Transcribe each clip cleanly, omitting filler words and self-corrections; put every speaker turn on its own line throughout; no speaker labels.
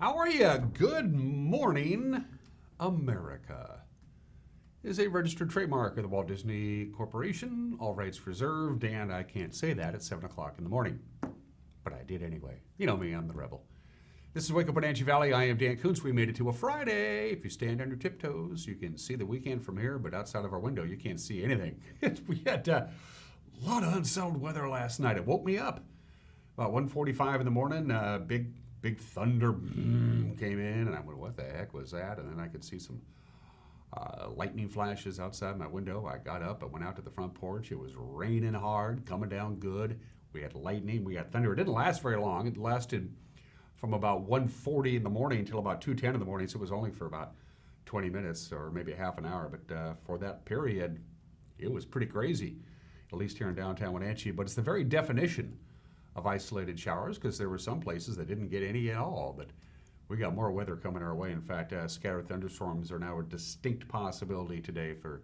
How are you? Good morning, America. Is a registered trademark of the Walt Disney Corporation, all rights reserved, and I can't say that at 7 o'clock in the morning. But I did anyway. You know me, I'm the rebel. This is Wake Up Wenatchee Valley. I am Dan Kuntz. We made it to a Friday. If you stand on your tiptoes, you can see the weekend from here, but outside of our window, you can't see anything. We had a lot of unsettled weather last night. It woke me up. About 1:45 in the morning, big thunder came in, and I went, what the heck was that? And then I could see some lightning flashes outside my window. I got up, I went out to the front porch. It was raining hard, coming down good. We had lightning, we had thunder. It didn't last very long. It lasted from about 1:40 in the morning until about 2:10 in the morning, so it was only for about 20 minutes or maybe a half an hour. But for that period, it was pretty crazy, at least here in downtown Wenatchee. But it's the very definition of isolated showers, because there were some places that didn't get any at all. But we got more weather coming our way. In fact, scattered thunderstorms are now a distinct possibility today for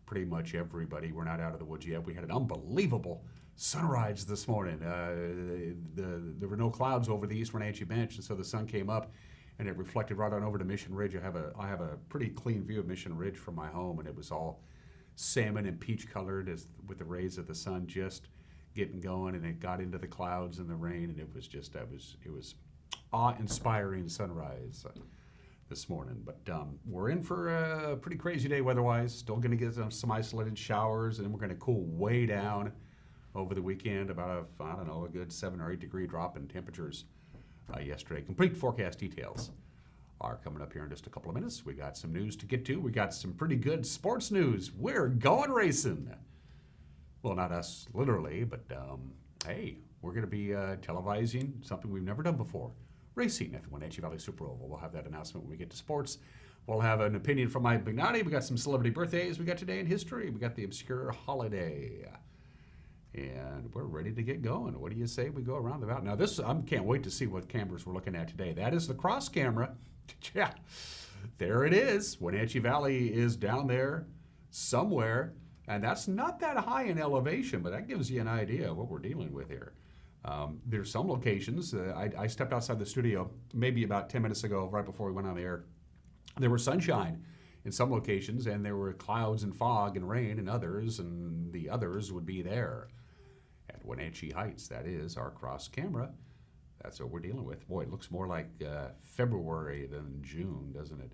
pretty much everybody. We're not out of the woods yet. We had an unbelievable sunrise this morning. There were no clouds over the East Wenatchee bench, and so the sun came up and it reflected right on over to Mission Ridge. I have a pretty clean view of Mission Ridge from my home, and it was all salmon and peach colored with the rays of the sun just getting going, and it got into the clouds and the rain, and it was awe-inspiring sunrise this morning. But we're in for a pretty crazy day weather-wise. Still going to get some isolated showers, and then we're going to cool way down over the weekend. About a good 7 or 8 degree drop in temperatures yesterday. Complete forecast details are coming up here in just a couple of minutes. We got some news to get to. We got some pretty good sports news. We're going racing. Well, not us literally, but hey, we're going to be televising something we've never done before. Racing at the Wenatchee Valley Super Oval. We'll have that announcement when we get to sports. We'll have an opinion from Mike Bignati. We got some celebrity birthdays. We got today in history. We got the obscure holiday. And we're ready to get going. What do you say we go around the valley? Now this, I can't wait to see what cameras we're looking at today. That is the cross camera. Yeah, there it is. Wenatchee Valley is down there somewhere. And that's not that high in elevation, but that gives you an idea of what we're dealing with here. There's some locations. I stepped outside the studio maybe about 10 minutes ago, right before we went on the air. There was sunshine in some locations, and there were clouds and fog and rain in others, and the others would be there. At Wenatchee Heights, that is our cross camera. That's what we're dealing with. Boy, it looks more like February than June, doesn't it?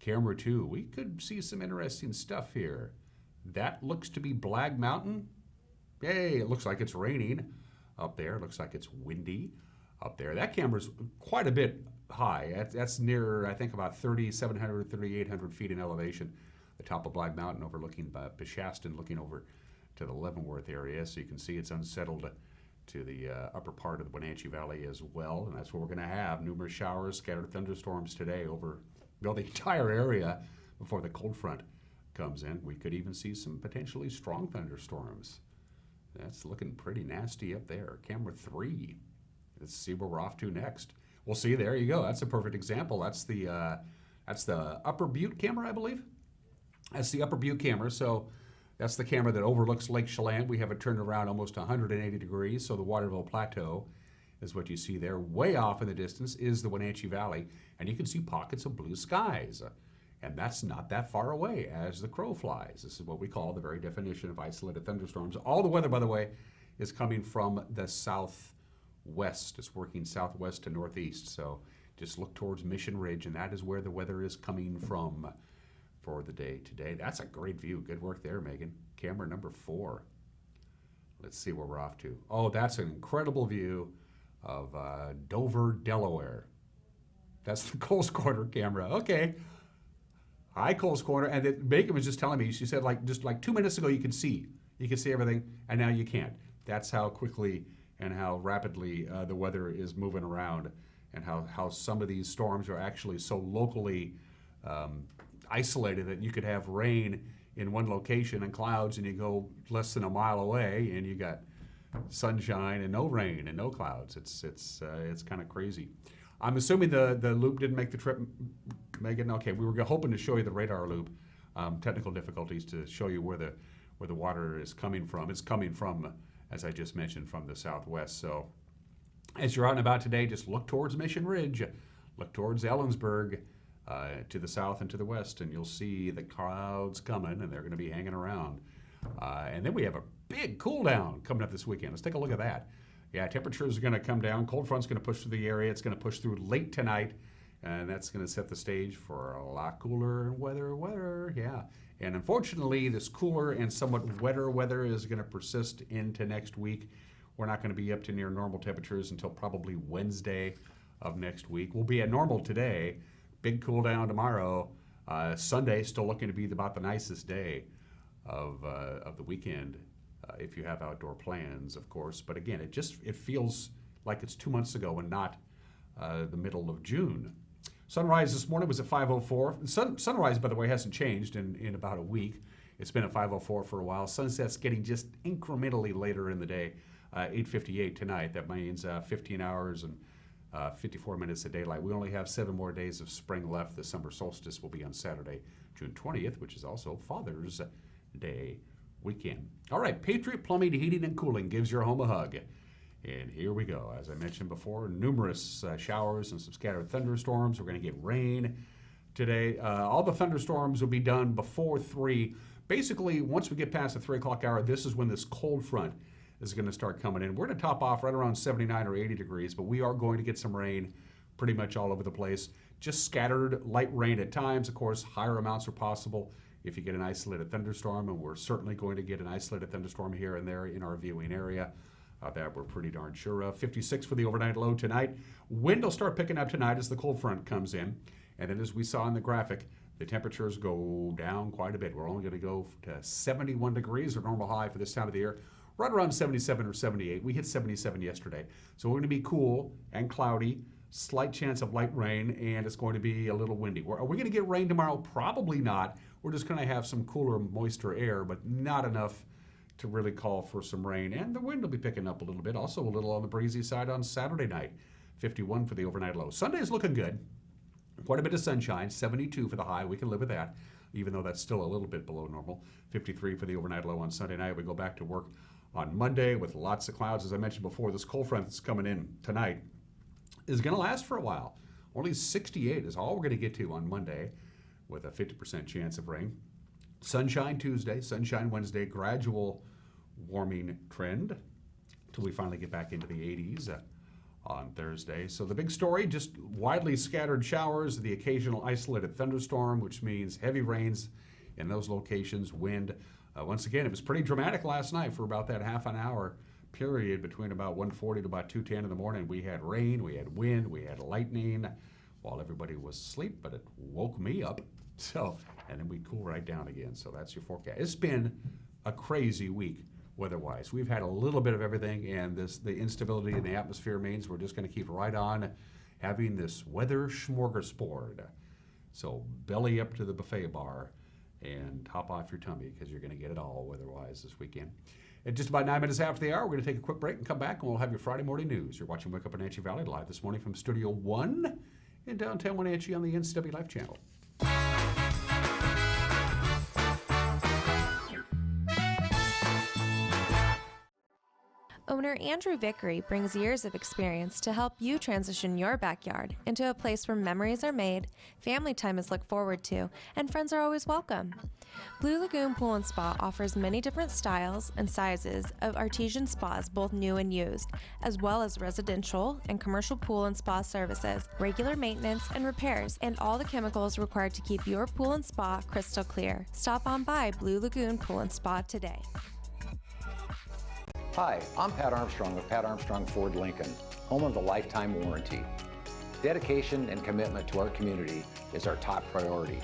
Camera 2, we could see some interesting stuff here. That looks to be Blag Mountain. Hey, it looks like it's raining up there. It looks like it's windy up there. That camera's quite a bit high. That's near, I think, about 3,700, 3,800 feet in elevation. The top of Blag Mountain overlooking Beshaston, looking over to the Leavenworth area. So you can see it's unsettled to the upper part of the Wenatchee Valley as well. And that's what we're going to have. Numerous showers, scattered thunderstorms today over the entire area before the cold front comes in. We could even see some potentially strong thunderstorms. That's looking pretty nasty up there. Camera 3. Let's see where we're off to next. We'll see. There you go. That's a perfect example. That's the Upper Butte camera, I believe. That's the Upper Butte camera. So that's the camera that overlooks Lake Chelan. We have it turned around almost 180 degrees. So the Waterville Plateau is what you see there. Way off in the distance is the Wenatchee Valley, and you can see pockets of blue skies. And that's not that far away as the crow flies. This is what we call the very definition of isolated thunderstorms. All the weather, by the way, is coming from the southwest. It's working southwest to northeast. So just look towards Mission Ridge, and that is where the weather is coming from for the day today. That's a great view. Good work there, Megan. Camera number 4. Let's see where we're off to. Oh, that's an incredible view of Dover, Delaware. That's the Coles Corner camera. Okay. Hi, Coles Corner. And Megan was just telling me, she said just 2 minutes ago you could see everything, and now you can't. That's how quickly and how rapidly the weather is moving around, and how some of these storms are actually so locally isolated that you could have rain in one location and clouds, and you go less than a mile away and you got sunshine and no rain and no clouds. It's kind of crazy. I'm assuming the loop didn't make the trip, Megan. Okay, we were hoping to show you the radar loop. Technical difficulties to show you where the water is coming from. It's coming from, as I just mentioned, from the southwest. So as you're out and about today, just look towards Mission Ridge. look towards Ellensburg to the south and to the west, and you'll see the clouds coming, and they're going to be hanging around. And then we have a big cool down coming up this weekend. Let's take a look at that. Yeah, temperatures are going to come down. Cold front's going to push through the area. It's going to push through late tonight, and that's going to set the stage for a lot cooler weather. Yeah. And unfortunately, this cooler and somewhat wetter weather is going to persist into next week. We're not going to be up to near normal temperatures until probably Wednesday of next week. We'll be at normal today. Big cool down tomorrow. Sunday still looking to be about the nicest day of the weekend, if you have outdoor plans, of course. But again, it feels like it's 2 months ago and not the middle of June. Sunrise this morning was at 5:04. Sunrise, by the way, hasn't changed in about a week. It's been at 5:04 for a while. Sunset's getting just incrementally later in the day. 8:58 tonight. That means 15 hours and 54 minutes of daylight. We only have 7 more days of spring left. The summer solstice will be on Saturday, June 20th, which is also Father's Day weekend. All right, Patriot Plumbing, Heating, and Cooling gives your home a hug. And here we go. As I mentioned before, numerous showers and some scattered thunderstorms. We're going to get rain today. All the thunderstorms will be done before 3. Basically, once we get past the 3 o'clock hour, this is when this cold front is going to start coming in. We're going to top off right around 79 or 80 degrees, but we are going to get some rain pretty much all over the place. Just scattered light rain at times. Of course, higher amounts are possible if you get an isolated thunderstorm, and we're certainly going to get an isolated thunderstorm here and there in our viewing area. That we're pretty darn sure of. 56 for the overnight low tonight. Wind will start picking up tonight as the cold front comes in. And then as we saw in the graphic, the temperatures go down quite a bit. We're only going to go to 71 degrees, our normal high for this time of the year. Right around 77 or 78. We hit 77 yesterday. So we're going to be cool and cloudy, slight chance of light rain, and it's going to be a little windy. Are we going to get rain tomorrow? Probably not. We're just going to have some cooler, moister air, but not enough to really call for some rain. And the wind will be picking up a little bit. Also a little on the breezy side on Saturday night. 51 for the overnight low. Sunday is looking good. Quite a bit of sunshine. 72 for the high. We can live with that, even though that's still a little bit below normal. 53 for the overnight low on Sunday night. We go back to work on Monday with lots of clouds. As I mentioned before, this cold front that's coming in tonight is going to last for a while. Only 68 is all we're going to get to on Monday with a 50% chance of rain. Sunshine Tuesday, sunshine Wednesday, gradual warming trend until we finally get back into the 80s on Thursday. So the big story, just widely scattered showers, the occasional isolated thunderstorm, which means heavy rains in those locations, wind. Once again, it was pretty dramatic last night for about that half an hour period between about 1:40 to about 2:10 in the morning. We had rain, we had wind, we had lightning while everybody was asleep, but it woke me up. So, and then we cool right down again. So that's your forecast. It's been a crazy week weather-wise. We've had a little bit of everything, and the instability in the atmosphere means we're just going to keep right on having this weather smorgasbord. So belly up to the buffet bar and top off your tummy because you're going to get it all weather-wise this weekend. At just about 9 minutes after the hour, we're going to take a quick break and come back, and we'll have your Friday morning news. You're watching Wake Up Wenatchee Valley live this morning from Studio 1 in downtown Wenatchee on the NCW Life Channel.
Owner Andrew Vickery brings years of experience to help you transition your backyard into a place where memories are made, family time is looked forward to, and friends are always welcome. Blue Lagoon Pool and Spa offers many different styles and sizes of artesian spas, both new and used, as well as residential and commercial pool and spa services, regular maintenance and repairs, and all the chemicals required to keep your pool and spa crystal clear. Stop on by Blue Lagoon Pool and Spa today.
Hi, I'm Pat Armstrong of Pat Armstrong Ford Lincoln, home of the lifetime warranty. Dedication and commitment to our community is our top priority.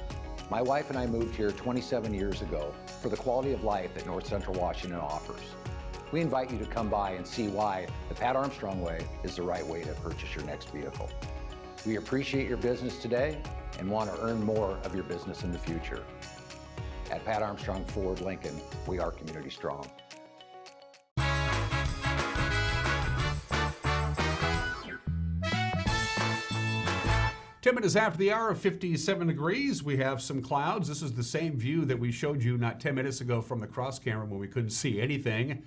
My wife and I moved here 27 years ago for the quality of life that North Central Washington offers. We invite you to come by and see why the Pat Armstrong way is the right way to purchase your next vehicle. We appreciate your business today and want to earn more of your business in the future. At Pat Armstrong Ford Lincoln, we are community strong.
10 minutes after the hour, 57 degrees. We have some clouds. This is the same view that we showed you not 10 minutes ago from the cross camera when we couldn't see anything.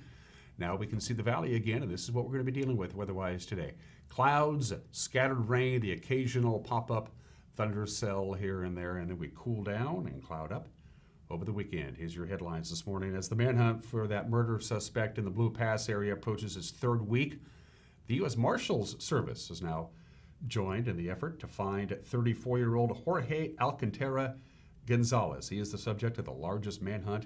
Now we can see the valley again, and this is what we're going to be dealing with weather-wise today. Clouds, scattered rain, the occasional pop-up thunder cell here and there, and then we cool down and cloud up over the weekend. Here's your headlines this morning. As the manhunt for that murder suspect in the Blue Pass area approaches its third week, the U.S. Marshals Service is now joined in the effort to find 34-year-old Jorge Alcantara Gonzales. He is the subject of the largest manhunt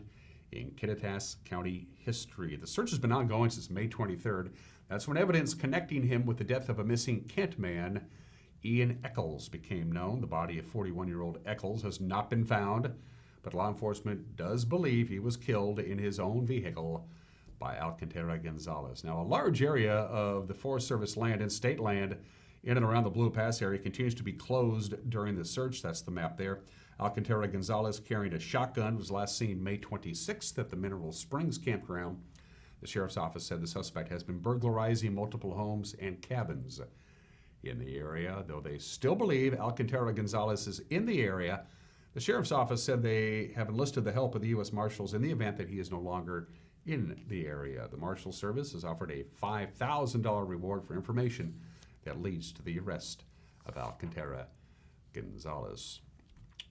in Kittitas County history. The search has been ongoing since May 23rd. That's when evidence connecting him with the death of a missing Kent man, Ian Eccles, became known. The body of 41-year-old Eccles has not been found, but law enforcement does believe he was killed in his own vehicle by Alcantara Gonzales. Now, a large area of the Forest Service land and state land in and around the Blue Pass area continues to be closed during the search. That's the map there. Alcantara Gonzales, carrying a shotgun, was last seen May 26th at the Mineral Springs campground. The sheriff's office said the suspect has been burglarizing multiple homes and cabins in the area. Though they still believe Alcantara Gonzales is in the area, the sheriff's office said they have enlisted the help of the U.S. Marshals in the event that he is no longer in the area. The Marshal Service has offered a $5,000 reward for information that leads to the arrest of Alcantara Gonzales.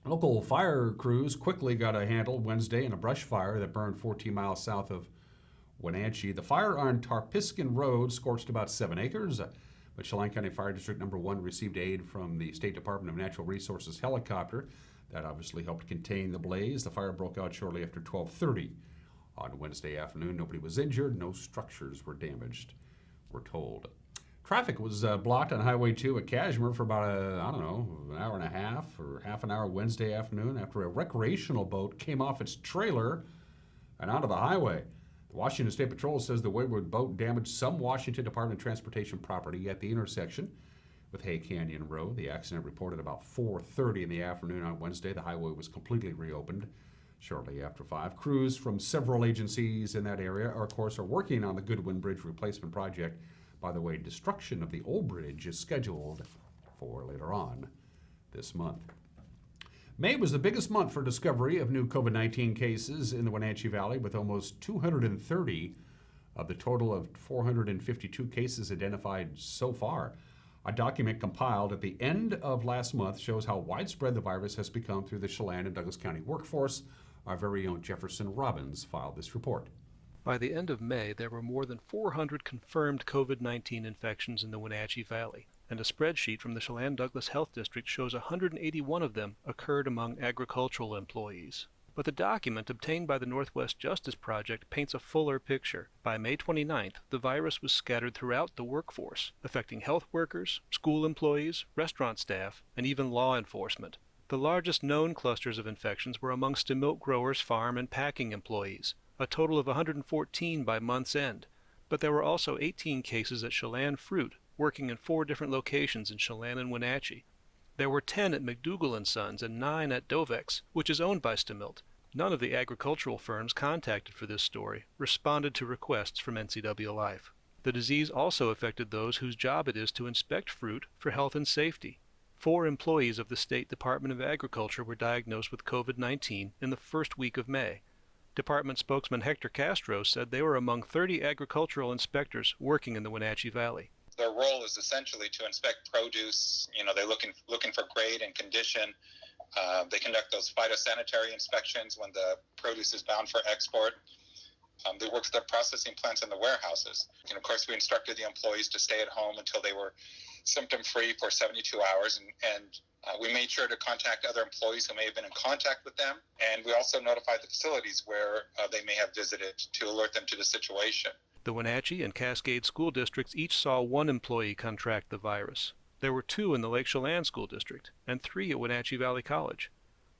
Local fire crews quickly got a handle Wednesday in a brush fire that burned 14 miles south of Wenatchee. The fire on Tarpiskin Road scorched about 7 acres, but Chelan County Fire District Number 1 received aid from the State Department of Natural Resources helicopter. That obviously helped contain the blaze. The fire broke out shortly after 12:30 on Wednesday afternoon. Nobody was injured. No structures were damaged, we're told. Traffic was blocked on Highway 2 at Cashmere for about, an hour and a half or half an hour Wednesday afternoon after a recreational boat came off its trailer and onto the highway. The Washington State Patrol says the wayward boat damaged some Washington Department of Transportation property at the intersection with Hay Canyon Road. The accident reported about 4:30 in the afternoon on Wednesday. The highway was completely reopened shortly after 5. Crews from several agencies in that area are working on the Goodwin Bridge replacement project. By the way, destruction of the old bridge is scheduled for later on this month. May was the biggest month for discovery of new COVID-19 cases in the Wenatchee Valley, with almost 230 of the total of 452 cases identified so far. A document compiled at the end of last month shows how widespread the virus has become through the Chelan and Douglas County workforce. Our very own Jefferson Robbins filed this report.
By the end of May, there were more than 400 confirmed COVID-19 infections in the Wenatchee Valley, and a spreadsheet from the Chelan-Douglas Health District shows 181 of them occurred among agricultural employees. But the document obtained by the Northwest Justice Project paints a fuller picture. By May 29th, the virus was scattered throughout the workforce, affecting health workers, school employees, restaurant staff, and even law enforcement. The largest known clusters of infections were amongst milk growers, farm, and packing employees, a total of 114 by month's end. But there were also 18 cases at Chelan Fruit, working in 4 different locations in Chelan and Wenatchee. There were 10 at McDougall & Sons and 9 at Dovex, which is owned by Stemilt. None of the agricultural firms contacted for this story responded to requests from NCW Life. The disease also affected those whose job it is to inspect fruit for health and safety. 4 employees of the State Department of Agriculture were diagnosed with COVID-19 in the first week of May. Department spokesman Hector Castro said they were among 30 agricultural inspectors working in the Wenatchee Valley.
Their role is essentially to inspect produce. They're looking for grade and condition. They conduct those phytosanitary inspections when the produce is bound for export. They work with the processing plants and the warehouses. And of course, we instructed the employees to stay at home until they were symptom-free for 72 hours. And we made sure to contact other employees who may have been in contact with them. And we also notified the facilities where they may have visited to alert them to the situation.
The Wenatchee and Cascade school districts each saw 1 employee contract the virus. There were 2 in the Lake Chelan School District and 3 at Wenatchee Valley College.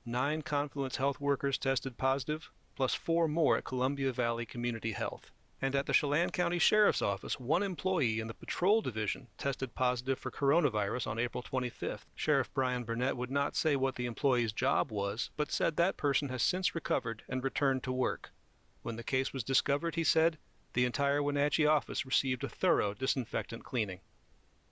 9 Confluence Health workers tested positive, plus 4 more at Columbia Valley Community Health. And at the Chelan County Sheriff's Office, 1 employee in the Patrol Division tested positive for coronavirus on April 25th. Sheriff Brian Burnett would not say what the employee's job was, but said that person has since recovered and returned to work. When the case was discovered, he said, the entire Wenatchee office received a thorough disinfectant cleaning.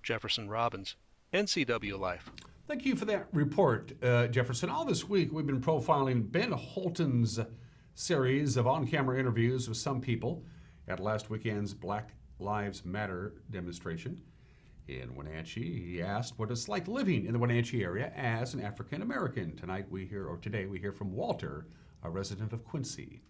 Jefferson Robbins, NCW Life.
Thank you for that report, Jefferson. All this week, we've been profiling Ben Holton's series of on-camera interviews with some people at last weekend's Black Lives Matter demonstration in Wenatchee. He asked what it's like living in the Wenatchee area as an African American. Today we hear from Walter, a resident of Quincy.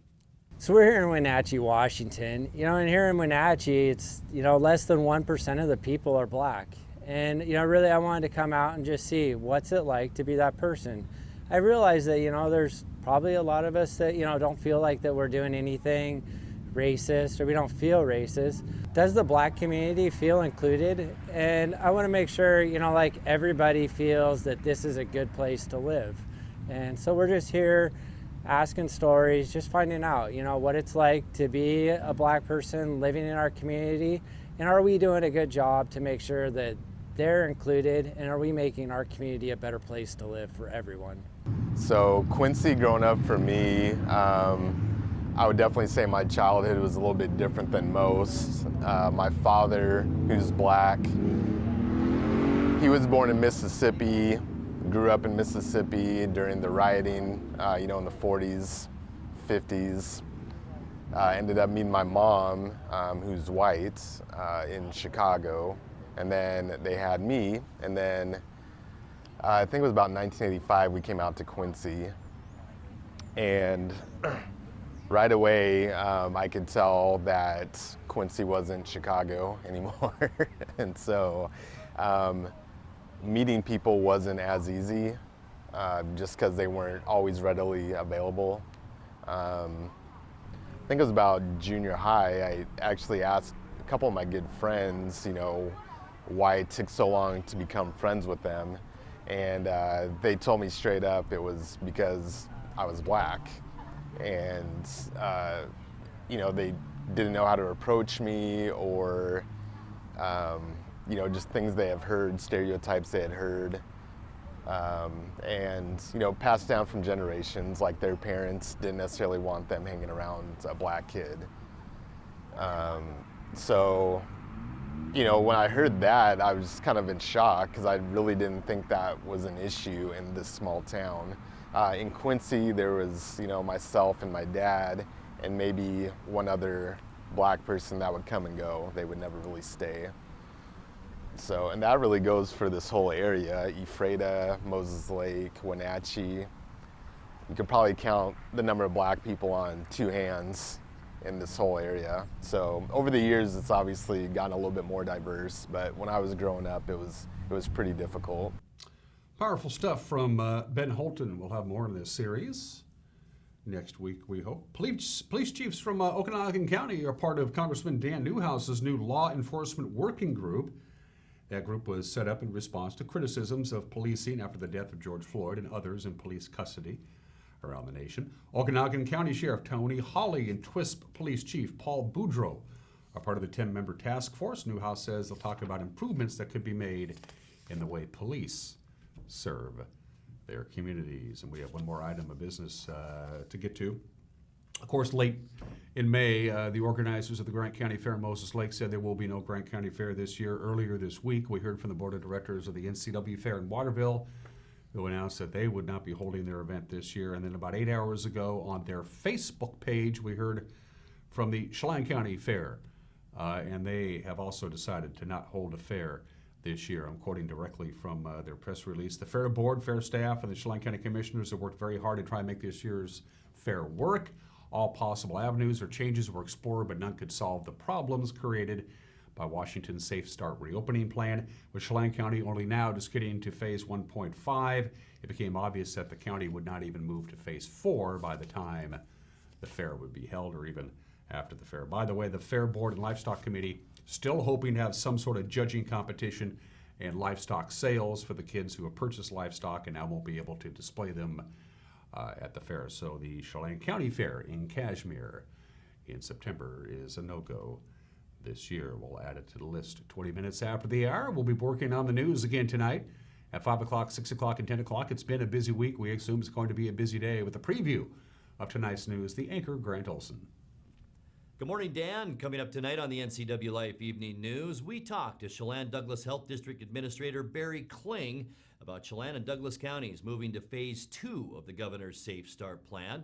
So we're here in Wenatchee, Washington. And here in Wenatchee, it's, less than 1% of the people are black. And, really I wanted to come out and just see what's it like to be that person. I realized that, there's probably a lot of us that, don't feel like that we're doing anything racist, or we don't feel racist. Does the black community feel included? And I want to make sure, like everybody feels that this is a good place to live. And so we're just here asking stories, just finding out, what it's like to be a black person living in our community, and are we doing a good job to make sure that they're included, and are we making our community a better place to live for everyone?
So Quincy growing up for me, I would definitely say my childhood was a little bit different than most. My father, who's black, he was born in Mississippi, grew up in Mississippi during the rioting, in the 40s, 50s. Ended up meeting my mom, who's white, in Chicago. And then they had me, and then I think it was about 1985 we came out to Quincy. And right away, I could tell that Quincy wasn't Chicago anymore. And so meeting people wasn't as easy, just because they weren't always readily available. I think it was about junior high, I actually asked a couple of my good friends, why it took so long to become friends with them. And they told me straight up it was because I was black. And, they didn't know how to approach me, or, just things they have heard, stereotypes they had heard. And, passed down from generations, like their parents didn't necessarily want them hanging around a black kid. So, when I heard that, I was kind of in shock, because I really didn't think that was an issue in this small town. In Quincy, there was, myself and my dad, and maybe one other black person that would come and go. They would never really stay. So, and that really goes for this whole area, Ephrata, Moses Lake, Wenatchee. You could probably count the number of black people on two hands in this whole area. So over the years, it's obviously gotten a little bit more diverse, but when I was growing up, it was pretty difficult.
Powerful stuff from Ben Holton. We'll have more in this series next week, we hope. Police chiefs from Okanagan County are part of Congressman Dan Newhouse's new law enforcement working group. That group was set up in response to criticisms of policing after the death of George Floyd and others in police custody around the nation. Okanagan County Sheriff Tony Hawley and Twisp Police Chief Paul Boudreau are part of the 10-member task force. Newhouse says they'll talk about improvements that could be made in the way police serve their communities. And we have one more item of business to get to. Of course, late in May, the organizers of the Grant County Fair in Moses Lake said there will be no Grant County Fair this year. Earlier this week, we heard from the board of directors of the NCW Fair in Waterville, who announced that they would not be holding their event this year. And then about 8 hours ago on their Facebook page, we heard from the Chelan County Fair, and they have also decided to not hold a fair this year. I'm quoting directly from their press release. The fair board, fair staff, and the Chelan County commissioners have worked very hard to try and make this year's fair work. All possible avenues or changes were explored, but none could solve the problems created by Washington's Safe Start reopening plan, with Chelan County only now just getting to phase 1.5. It became obvious that the county would not even move to phase 4 by the time the fair would be held, or even after the fair. By the way, the Fair Board and Livestock Committee still hoping to have some sort of judging competition and livestock sales for the kids who have purchased livestock and now won't be able to display them at the fair. So the Chelan County Fair in Cashmere in September is a no-go this year. We'll add it to the list 20 minutes after the hour. We'll be working on the news again tonight at 5 o'clock, 6 o'clock, and 10 o'clock. It's been a busy week. We assume it's going to be a busy day with a preview of tonight's news. The anchor, Grant Olson.
Good morning, Dan. Coming up tonight on the NCW Life Evening News, we talk to Chelan Douglas Health District Administrator Barry Kling about Chelan and Douglas counties moving to Phase 2 of the Governor's Safe Start plan.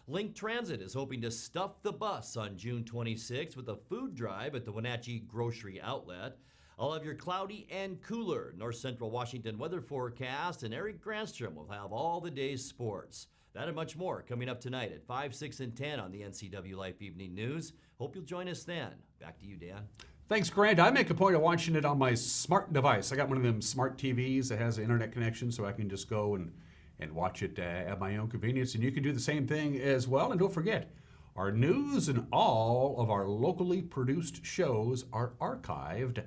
Link Transit is hoping to stuff the bus on June 26th with a food drive at the Wenatchee Grocery Outlet. I'll have your cloudy and cooler North Central Washington weather forecast, and Eric Granstrom will have all the day's sports. That and much more coming up tonight at 5, 6, and 10 on the NCW Life Evening News. Hope you'll join us then. Back to you, Dan.
Thanks, Grant. I make a point of watching it on my smart device. I got one of them smart TVs that has an internet connection, so I can just go and watch it at my own convenience. And you can do the same thing as well. And don't forget, our news and all of our locally produced shows are archived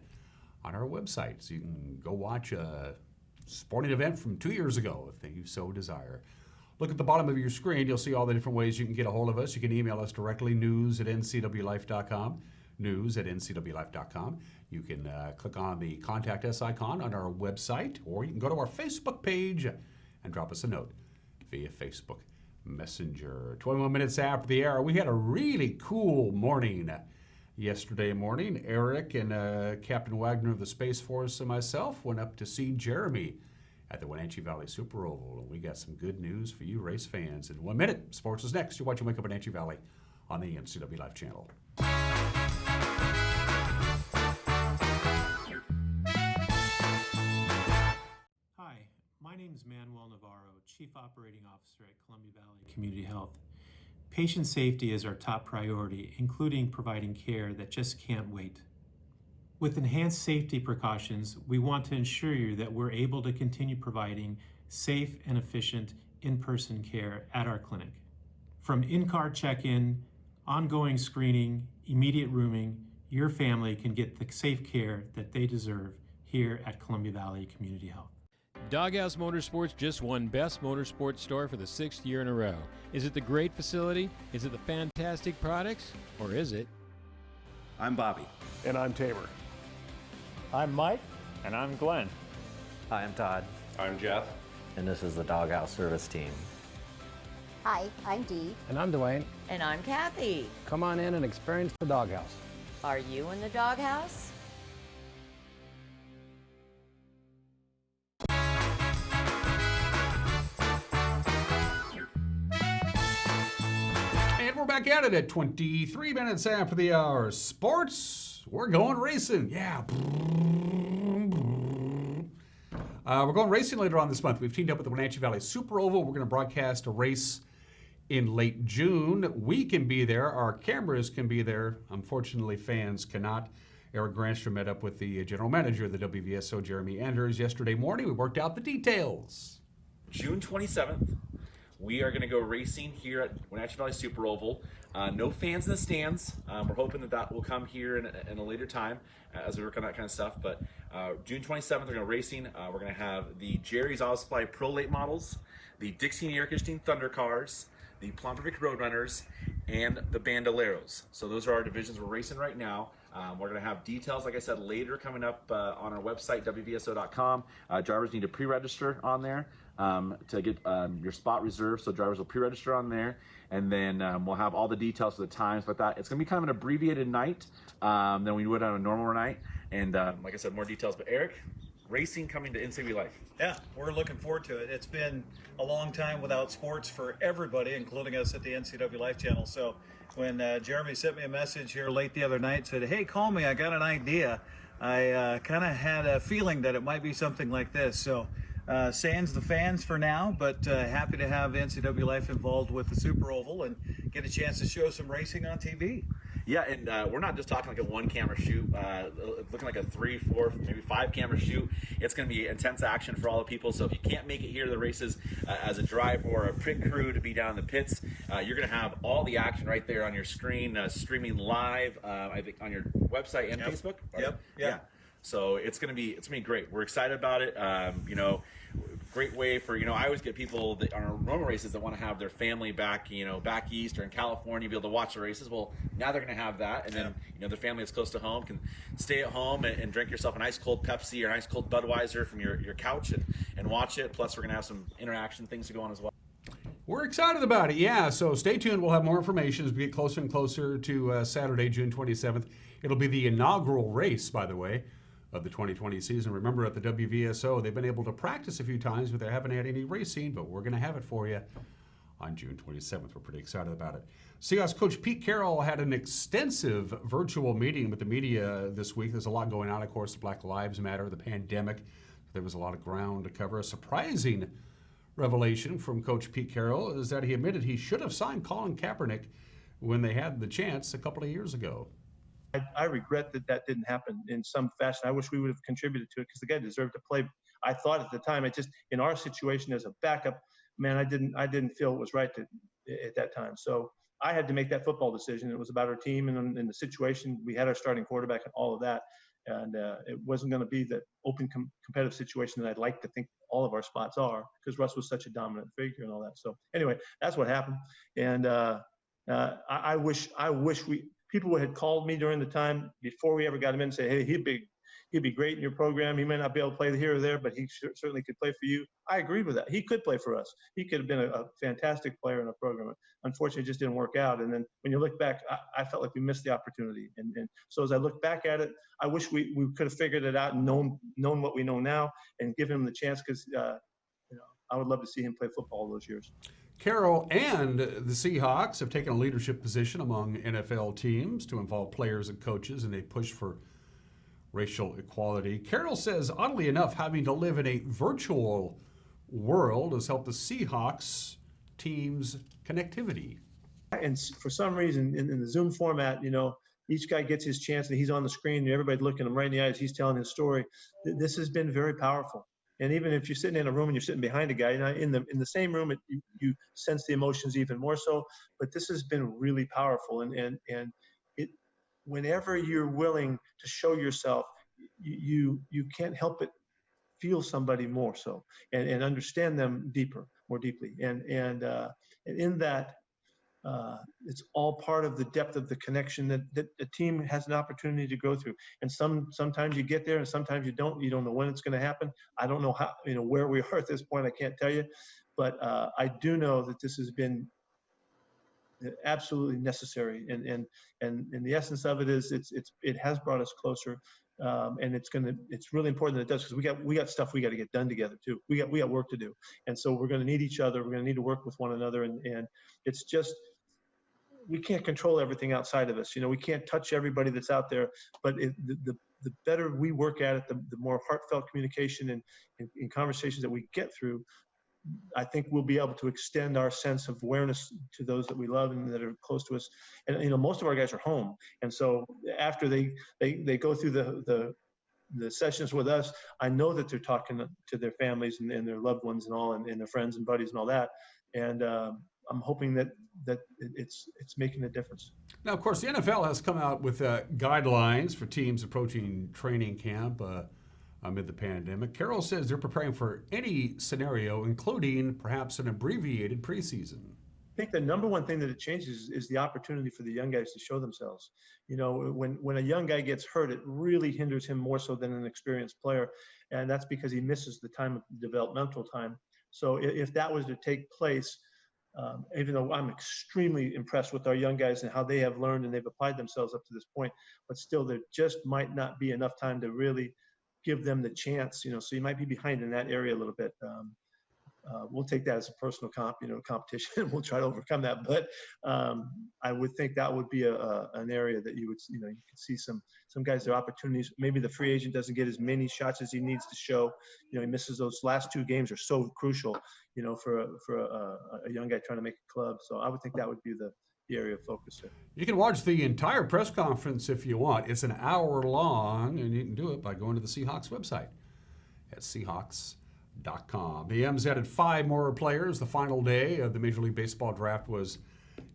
on our website. So you can go watch a sporting event from 2 years ago if you so desire. Look at the bottom of your screen. You'll see all the different ways you can get a hold of us. You can email us directly, news@ncwlife.com. news@ncwlife.com. You can click on the Contact Us icon on our website, or you can go to our Facebook page and drop us a note via Facebook Messenger. 21 minutes after the hour, we had a really cool morning yesterday morning. Eric and Captain Wagner of the Space Force and myself went up to see Jeremy at the Wenatchee Valley Super Oval, and we got some good news for you race fans. In 1 minute, sports is next. You're watching Wake Up Wenatchee Valley on the NCW Life channel.
My name is Manuel Navarro, Chief Operating Officer at Columbia Valley Community Health. Patient safety is our top priority, including providing care that just can't wait. With enhanced safety precautions, we want to ensure you that we're able to continue providing safe and efficient in-person care at our clinic. From in-car check-in, ongoing screening, immediate rooming, your family can get the safe care that they deserve here at Columbia Valley Community Health.
Doghouse Motorsports just won Best Motorsports Store for the 6th year in a row. Is it the great facility? Is it the fantastic products? Or is it?
I'm Bobby.
And I'm Tamer.
I'm Mike. And I'm Glenn.
Hi, I'm Todd.
I'm Jeff.
And this is the Doghouse Service Team.
Hi, I'm Dee.
And I'm Dwayne.
And I'm Kathy.
Come on in and experience the Doghouse.
Are you in the Doghouse?
And we're back at it at 23 minutes after the hour. Sports, we're going racing. Yeah. We're going racing later on this month. We've teamed up with the Wenatchee Valley Super Oval. We're going to broadcast a race in late June. We can be there. Our cameras can be there. Unfortunately, fans cannot. Eric Granstrom met up with the general manager of the WVSO, Jeremy Anders, yesterday morning. We worked out the details.
June 27th, we are going to go racing here at Wenatchee Valley Super Oval. No fans in the stands. We're hoping that will come here in a later time as we work on that kind of stuff. But June 27th, we're going to racing. We're going to have the Jerry's Auto Supply Pro Late models, the Dixie and Air Conditioning Thunder cars, the Plumpervic Roadrunners, and the Bandoleros. So those are our divisions we're racing right now. We're going to have details, like I said, later coming up on our website, wvso.com. Drivers need to pre-register on there to get your spot reserved. So drivers will pre-register on there. And then we'll have all the details for the times like that. It's going to be kind of an abbreviated night than we would on a normal night. And like I said, more details. But Eric, racing coming to NCW Life.
Yeah, we're looking forward to it. It's been a long time without sports for everybody, including us at the NCW Life channel. So when Jeremy sent me a message here late the other night, said, hey, call me, I got an idea. I kind of had a feeling that it might be something like this. So sans the fans for now, but happy to have NCW Life involved with the Super Oval and get a chance to show some racing on TV.
Yeah, and we're not just talking like a one camera shoot, looking like a 3, 4, maybe 5 camera shoot. It's going to be intense action for all the people. So if you can't make it here to the races as a driver or a pit crew to be down in the pits, you're going to have all the action right there on your screen, streaming live, I think on your website and Facebook.
Yep.
Yeah. So it's gonna be great. We're excited about it. Great way for I always get people that on our normal races that want to have their family back back east or in California be able to watch the races. Well, now they're gonna have that, and then their family that's close to home can stay at home and drink yourself an ice cold Pepsi or an ice cold Budweiser from your couch and watch it. Plus, we're gonna have some interaction things to go on as well.
We're excited about it, yeah. So stay tuned. We'll have more information as we get closer and closer to Saturday, June 27th. It'll be the inaugural race, by the way, of the 2020 season. Remember, at the WVSO, they've been able to practice a few times, but they haven't had any racing, but we're going to have it for you on June 27th. We're pretty excited about it. Seahawks coach Pete Carroll had an extensive virtual meeting with the media this week. There's a lot going on, of course, the Black Lives Matter, the pandemic. There was a lot of ground to cover. A surprising revelation from Coach Pete Carroll is that he admitted he should have signed Colin Kaepernick when they had the chance a couple of years ago.
I regret that didn't happen in some fashion. I wish we would have contributed to it because the guy deserved to play. I thought at the time, in our situation as a backup, man, I didn't feel it was right at that time. So I had to make that football decision. It was about our team and the situation. We had our starting quarterback and all of that. And it wasn't going to be the open competitive situation that I'd like to think all of our spots are, because Russ was such a dominant figure and all that. So anyway, that's what happened. And I wish people had called me during the time before we ever got him in and say, hey, he'd be great in your program. He may not be able to play here or there, but he certainly could play for you. I agreed with that. He could play for us. He could have been a fantastic player in our program. Unfortunately, it just didn't work out. And then when you look back, I felt like we missed the opportunity. And so as I look back at it, I wish we could have figured it out and known what we know now and given him the chance, because I would love to see him play football those years.
Carroll and the Seahawks have taken a leadership position among NFL teams to involve players and coaches in a push for racial equality. Carroll says, oddly enough, having to live in a virtual world has helped the Seahawks team's connectivity.
And for some reason, in the Zoom format, each guy gets his chance and he's on the screen and everybody's looking him right in the eyes. He's telling his story. This has been very powerful. And even if you're sitting in a room and you're sitting behind a guy, in the same room, you sense the emotions even more so. But this has been really powerful. And it, whenever you're willing to show yourself, you can't help but feel somebody more so and understand them more deeply. And in that, it's all part of the depth of the connection that the team has an opportunity to go through. And sometimes you get there and sometimes you don't. You don't know when it's going to happen. I don't know how, where we are at this point. I can't tell you, but I do know that this has been absolutely necessary. And the essence of it is it has brought us closer. And it's really important that it does, because we got stuff we got to get done together too. We got work to do. And so we're going to need each other. We're going to need to work with one another. And it's just, we can't control everything outside of us. We can't touch everybody that's out there, but the better we work at it, the more heartfelt communication and conversations that we get through, I think we'll be able to extend our sense of awareness to those that we love and that are close to us. And most of our guys are home, and so after they go through the sessions with us, I know that they're talking to their families and their loved ones and all, and their friends and buddies and all that. And I'm hoping that it's making a difference.
Now, of course, the NFL has come out with guidelines for teams approaching training camp amid the pandemic. Carroll says they're preparing for any scenario, including perhaps an abbreviated preseason.
I think the number one thing that it changes is the opportunity for the young guys to show themselves. When a young guy gets hurt, it really hinders him more so than an experienced player, and that's because he misses the time of developmental time. So if that was to take place, even though I'm extremely impressed with our young guys and how they have learned and they've applied themselves up to this point, but still there just might not be enough time to really give them the chance, so you might be behind in that area a little bit. We'll take that as a personal competition. We'll try to overcome that. But I would think that would be an area that you could see some guys, their opportunities. Maybe the free agent doesn't get as many shots as he needs to show. He misses those last two games are so crucial, for a young guy trying to make a club. So I would think that would be the area of focus there.
You can watch the entire press conference if you want. It's an hour long, and you can do it by going to the Seahawks website at Seahawks.com. The M's added 5 more players. The final day of the Major League Baseball draft was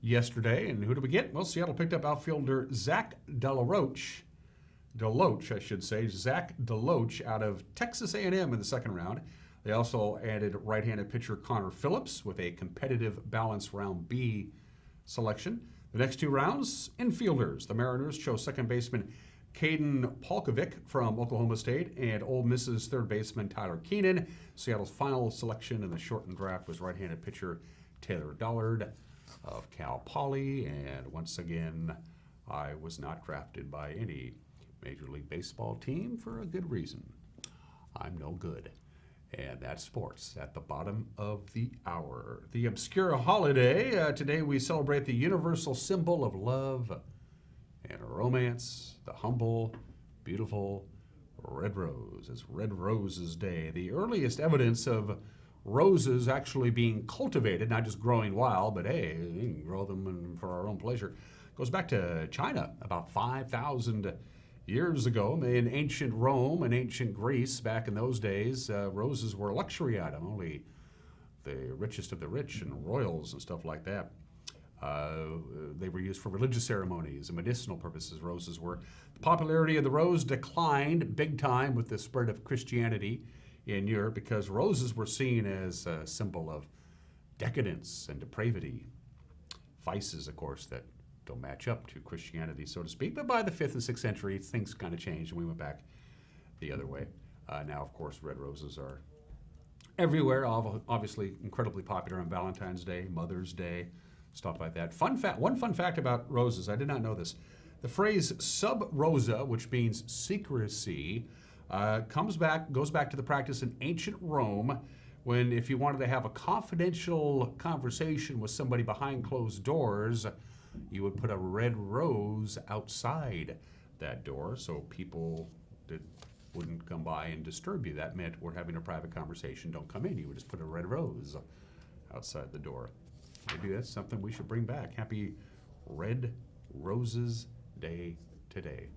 yesterday. And who did we get? Well, Seattle picked up outfielder Zach Deloach, Zach Deloach out of Texas A&M in the second round. They also added right-handed pitcher Connor Phillips with a competitive balance round B selection. The next 2 rounds, infielders. The Mariners chose second baseman Caden Polkovic from Oklahoma State and Ole Miss's third baseman Tyler Keenan. Seattle's final selection in the shortened draft was right-handed pitcher Taylor Dollard of Cal Poly. And once again, I was not drafted by any Major League Baseball team for a good reason. I'm no good. And that's sports at the bottom of the hour. The obscure holiday. Today we celebrate the universal symbol of love and romance, the humble, beautiful red rose. It's Red Roses Day. The earliest evidence of roses actually being cultivated, not just growing wild, but hey, you can grow them for our own pleasure, goes back to China about 5,000 years ago. In ancient Rome and ancient Greece, back in those days, roses were a luxury item. Only the richest of the rich and royals and stuff like that. They were used for religious ceremonies and medicinal purposes, roses were. The popularity of the rose declined big time with the spread of Christianity in Europe because roses were seen as a symbol of decadence and depravity. Vices, of course, that don't match up to Christianity, so to speak. But by the 5th and 6th century, things kind of changed and we went back the other way. Now, of course, red roses are everywhere, obviously incredibly popular on Valentine's Day, Mother's Day, stuff like that. One fun fact about roses, I did not know this. The phrase sub rosa, which means secrecy, goes back to the practice in ancient Rome when if you wanted to have a confidential conversation with somebody behind closed doors, you would put a red rose outside that door so people that wouldn't come by and disturb you. That meant we're having a private conversation, don't come in. You would just put a red rose outside the door. Maybe that's something we should bring back. Happy Red Roses Day today.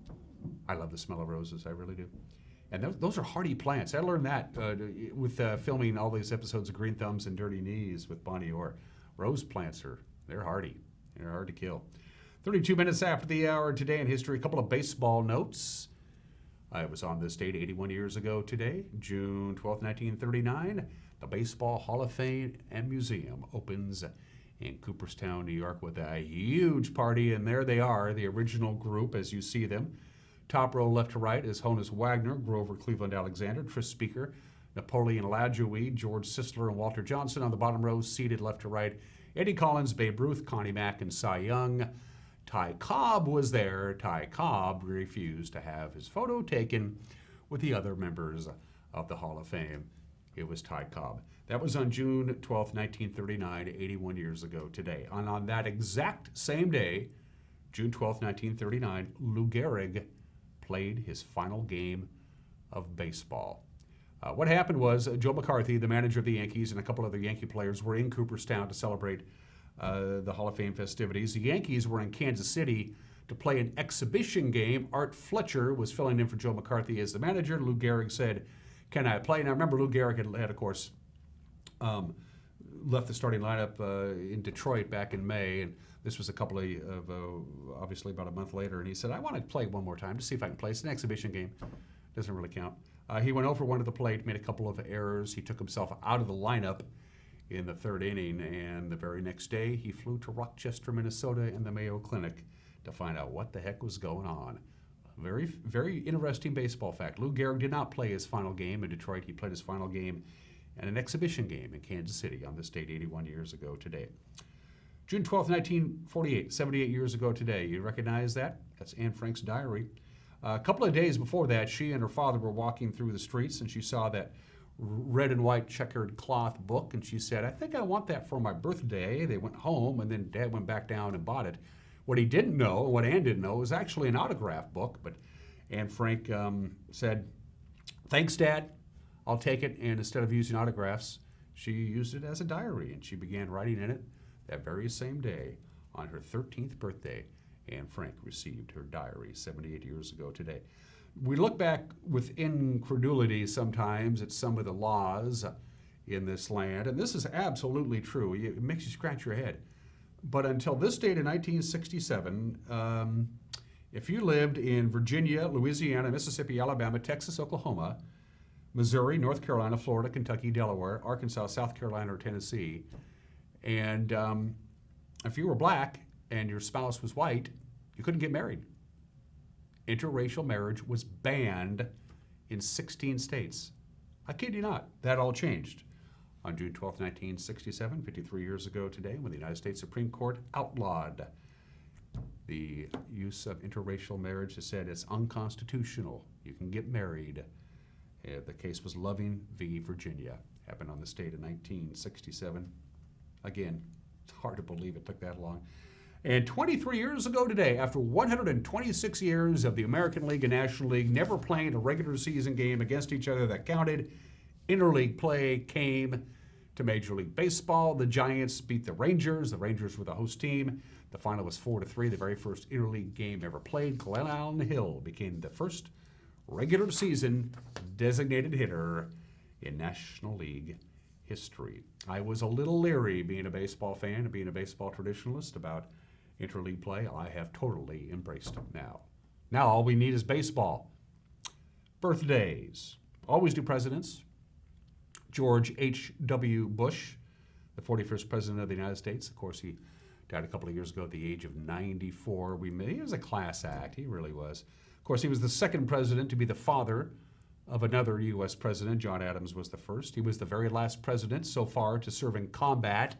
I love the smell of roses, I really do. And those are hardy plants. I learned that with filming all these episodes of Green Thumbs and Dirty Knees with Bonnie Orr. Rose plants they're hardy. They're hard to kill. 32 minutes after the hour today in history, a couple of baseball notes. I was on this date 81 years ago today, June 12, 1939. The Baseball Hall of Fame and Museum opens in Cooperstown, New York with a huge party, and there they are, the original group as you see them. Top row left to right is Honus Wagner, Grover Cleveland Alexander, Tris Speaker, Napoleon Lajoie, George Sisler, and Walter Johnson. On the bottom row, seated left to right, Eddie Collins, Babe Ruth, Connie Mack, and Cy Young. Ty Cobb was there. Ty Cobb refused to have his photo taken with the other members of the Hall of Fame. It was Ty Cobb. That was on June 12, 1939, 81 years ago today. And on that exact same day, June 12, 1939, Lou Gehrig played his final game of baseball. What happened was Joe McCarthy, the manager of the Yankees, and a couple other Yankee players were in Cooperstown to celebrate the Hall of Fame festivities. The Yankees were in Kansas City to play an exhibition game. Art Fletcher was filling in for Joe McCarthy as the manager. Lou Gehrig said, "Can I play?" Now, remember, Lou Gehrig had of course, left the starting lineup in Detroit back in May, and this was a couple of obviously about a month later, and he said, "I want to play one more time to see if I can play. It's an exhibition game. Doesn't really count." He went over one to the plate, made a couple of errors. He took himself out of the lineup in the third inning, and the very next day, he flew to Rochester, Minnesota, in the Mayo Clinic to find out what the heck was going on. Very, very interesting baseball fact. Lou Gehrig did not play his final game in Detroit. He played his final game in an exhibition game in Kansas City on this date 81 years ago today. June 12, 1948, 78 years ago today. You recognize that? That's Anne Frank's diary. A couple of days before that, she and her father were walking through the streets, and she saw that red and white checkered cloth book, and she said, "I think I want that for my birthday." They went home, and then Dad went back down and bought it. What he didn't know, what Anne didn't know, was actually an autograph book, but Anne Frank said, "Thanks, Dad, I'll take it." And instead of using autographs, she used it as a diary, and she began writing in it that very same day. On her 13th birthday, Anne Frank received her diary 78 years ago today. We look back with incredulity sometimes at some of the laws in this land, and this is absolutely true. It makes you scratch your head. But until this date in 1967, if you lived in Virginia, Louisiana, Mississippi, Alabama, Texas, Oklahoma, Missouri, North Carolina, Florida, Kentucky, Delaware, Arkansas, South Carolina, or Tennessee, and if you were black and your spouse was white, you couldn't get married. Interracial marriage was banned in 16 states. I kid you not, that all changed on June 12, 1967, 53 years ago today, when the United States Supreme Court outlawed the use of interracial marriage. It said it's unconstitutional. You can get married. The case was Loving v. Virginia. Happened on this date in 1967. Again, it's hard to believe it took that long. And 23 years ago today, after 126 years of the American League and National League never playing a regular season game against each other that counted, interleague play came to Major League Baseball. The Giants beat the Rangers. The Rangers were the host team. The final was 4-3, the very first interleague game ever played. Glen Allen Hill became the first regular season designated hitter in National League history. I was a little leery being a baseball fan and being a baseball traditionalist about interleague play. I have totally embraced it now. Now all we need is baseball. Birthdays. Always do presidents. George H.W. Bush, the 41st president of the United States. Of course, he died a couple of years ago at the age of 94. He was a class act. He really was. Of course, he was the second president to be the father of another U.S. president. John Adams was the first. He was the very last president so far to serve in combat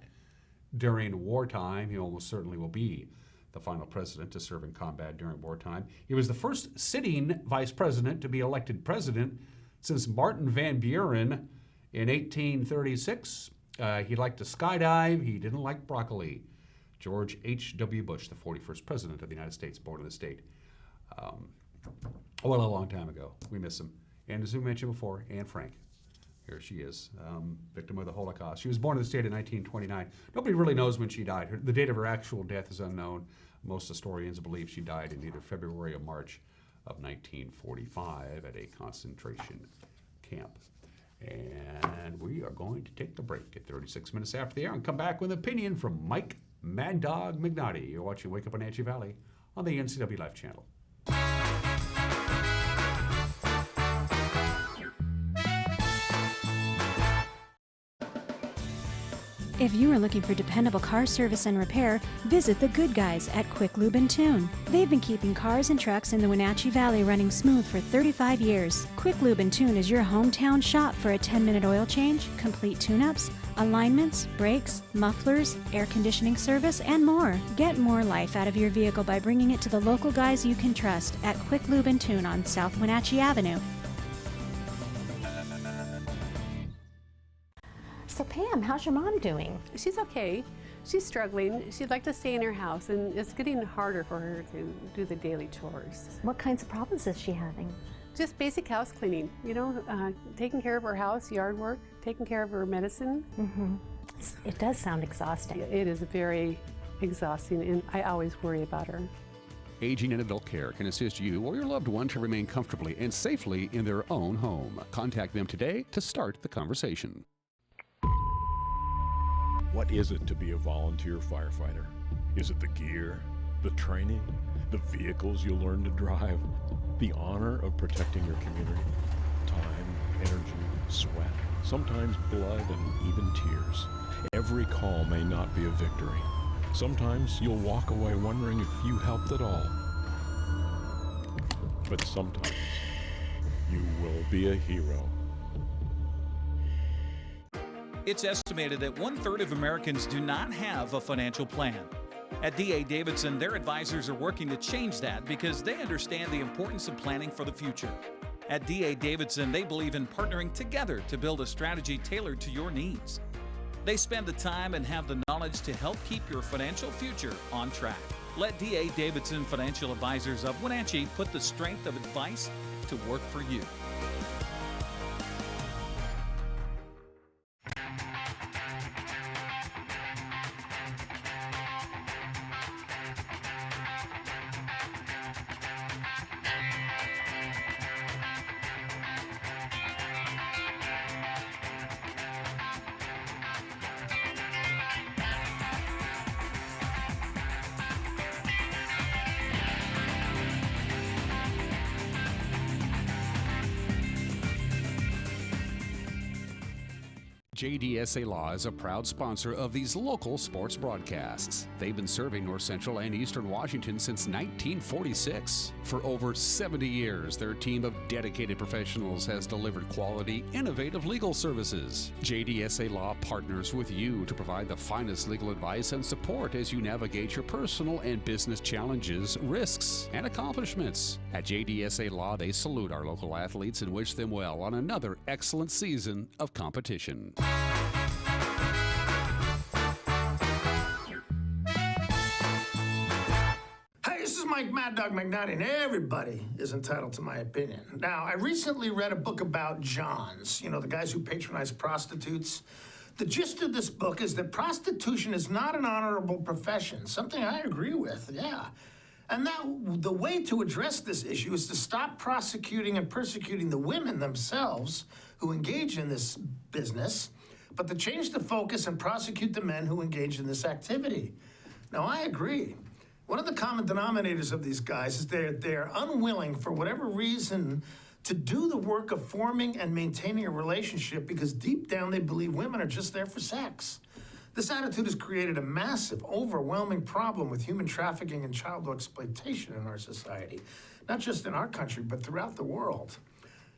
during wartime. He almost certainly will be the final president to serve in combat during wartime. He was the first sitting vice president to be elected president since Martin Van Buren in 1836. He liked to skydive. He didn't like broccoli. George H.W. Bush, the 41st president of the United States, born in the state. Well, a long time ago. We miss him. And as we mentioned before, Anne Frank. Here she is, victim of the Holocaust. She was born in the state in 1929. Nobody really knows when she died. The date of her actual death is unknown. Most historians believe she died in either February or March of 1945 at a concentration camp. And we are going to take the break at 36 minutes after the hour and come back with an opinion from Mike Mad Dog McNaughty. You're watching Wake Up Wenatchee Valley on the NCW Life Channel.
If you are looking for dependable car service and repair, visit the good guys at Quick Lube and Tune. They've been keeping cars and trucks in the Wenatchee Valley running smooth for 35 years. Quick Lube and Tune is your hometown shop for a 10-minute oil change, complete tune-ups, alignments, brakes, mufflers, air conditioning service, and more. Get more life out of your vehicle by bringing it to the local guys you can trust at Quick Lube and Tune on South Wenatchee Avenue.
So Pam, how's your mom doing?
She's okay. She's struggling. She'd like to stay in her house, and it's getting harder for her to do the daily chores.
What kinds of problems is she having?
Just basic house cleaning, taking care of her house, yard work, taking care of her medicine.
Mm-hmm. It does sound exhausting.
It is very exhausting, and I always worry about her.
Aging and Adult Care can assist you or your loved one to remain comfortably and safely in their own home. Contact them today to start the conversation.
What is it to be a volunteer firefighter? Is it the gear, the training, the vehicles you'll learn to drive, the honor of protecting your community? Time, energy, sweat, sometimes blood and even tears. Every call may not be a victory. Sometimes you'll walk away wondering if you helped at all. But sometimes you will be a hero.
It's estimated that 1/3 of Americans do not have a financial plan. At D.A. Davidson, their advisors are working to change that because they understand the importance of planning for the future. At D.A. Davidson, they believe in partnering together to build a strategy tailored to your needs. They spend the time and have the knowledge to help keep your financial future on track. Let D.A. Davidson Financial Advisors of Wenatchee put the strength of advice to work for you.
JDSA Law is a proud sponsor of these local sports broadcasts. They've been serving North Central and Eastern Washington since 1946. For over 70 years, their team of dedicated professionals has delivered quality, innovative legal services. JDSA Law partners with you to provide the finest legal advice and support as you navigate your personal and business challenges, risks, and accomplishments. At JDSA Law, they salute our local athletes and wish them well on another excellent season of competition.
Hey, this is Mike Mad Dog McNaughty, and everybody is entitled to my opinion. Now, I recently read a book about Johns, the guys who patronize prostitutes. The gist of this book is that prostitution is not an honorable profession, something I agree with, yeah. And now the way to address this issue is to stop prosecuting and persecuting the women themselves who engage in this business, but to change the focus and prosecute the men who engage in this activity. Now, I agree. One of the common denominators of these guys is they're unwilling, for whatever reason, to do the work of forming and maintaining a relationship because deep down they believe women are just there for sex. This attitude has created a massive, overwhelming problem with human trafficking and child exploitation in our society, not just in our country, but throughout the world.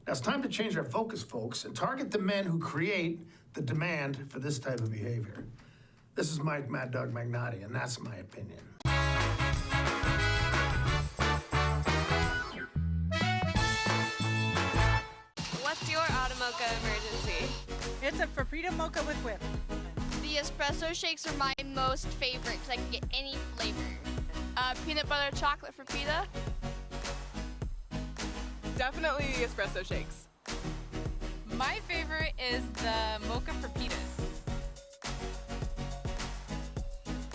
Now, it's time to change our focus, folks, and target the men who create the demand for this type of behavior. This is Mike Mad Dog Magnotti, and that's my opinion.
What's your Automocha emergency?
It's a Frappuccino mocha with whip.
The espresso shakes are my most favorite because I can get any flavor. Peanut butter chocolate for pita.
Definitely the espresso shakes.
My favorite is the mocha for pitas.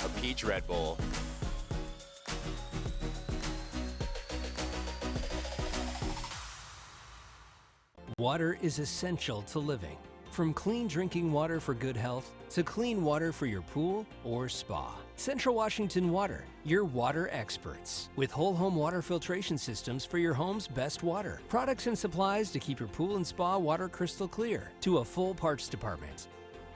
A peach Red Bull.
Water is essential to living. From clean drinking water for good health to clean water for your pool or spa. Central Washington Water, your water experts. With whole home water filtration systems for your home's best water. Products and supplies to keep your pool and spa water crystal clear. To a full parts department.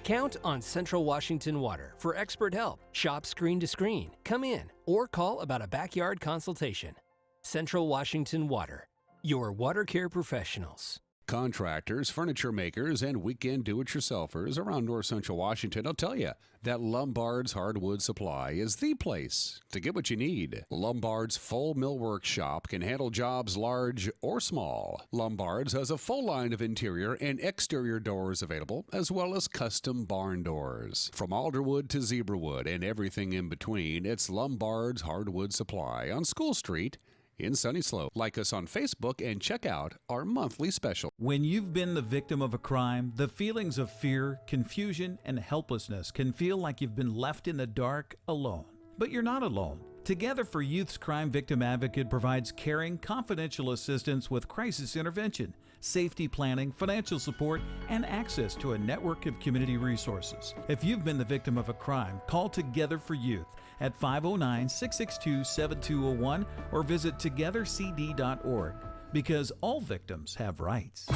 Count on Central Washington Water for expert help. Shop screen to screen. Come in or call about a backyard consultation. Central Washington Water, your water care professionals.
Contractors, furniture makers, and weekend do-it-yourselfers around North Central Washington will tell you that Lombard's Hardwood Supply is the place to get what you need. Lombard's full millwork shop can handle jobs large or small. Lombard's has a full line of interior and exterior doors available, as well as custom barn doors. From alderwood to zebrawood and everything in between, it's Lombard's Hardwood Supply on School Street in Sunny Slope. Like us on Facebook and check out our monthly special.
When you've been the victim of a crime, the feelings of fear, confusion, and helplessness can feel like you've been left in the dark alone. But you're not alone. Together for Youth's Crime Victim Advocate provides caring, confidential assistance with crisis intervention, safety planning, financial support, and access to a network of community resources. If you've been the victim of a crime, call Together for Youth at 509-662-7201 or visit togethercd.org, because all victims have rights.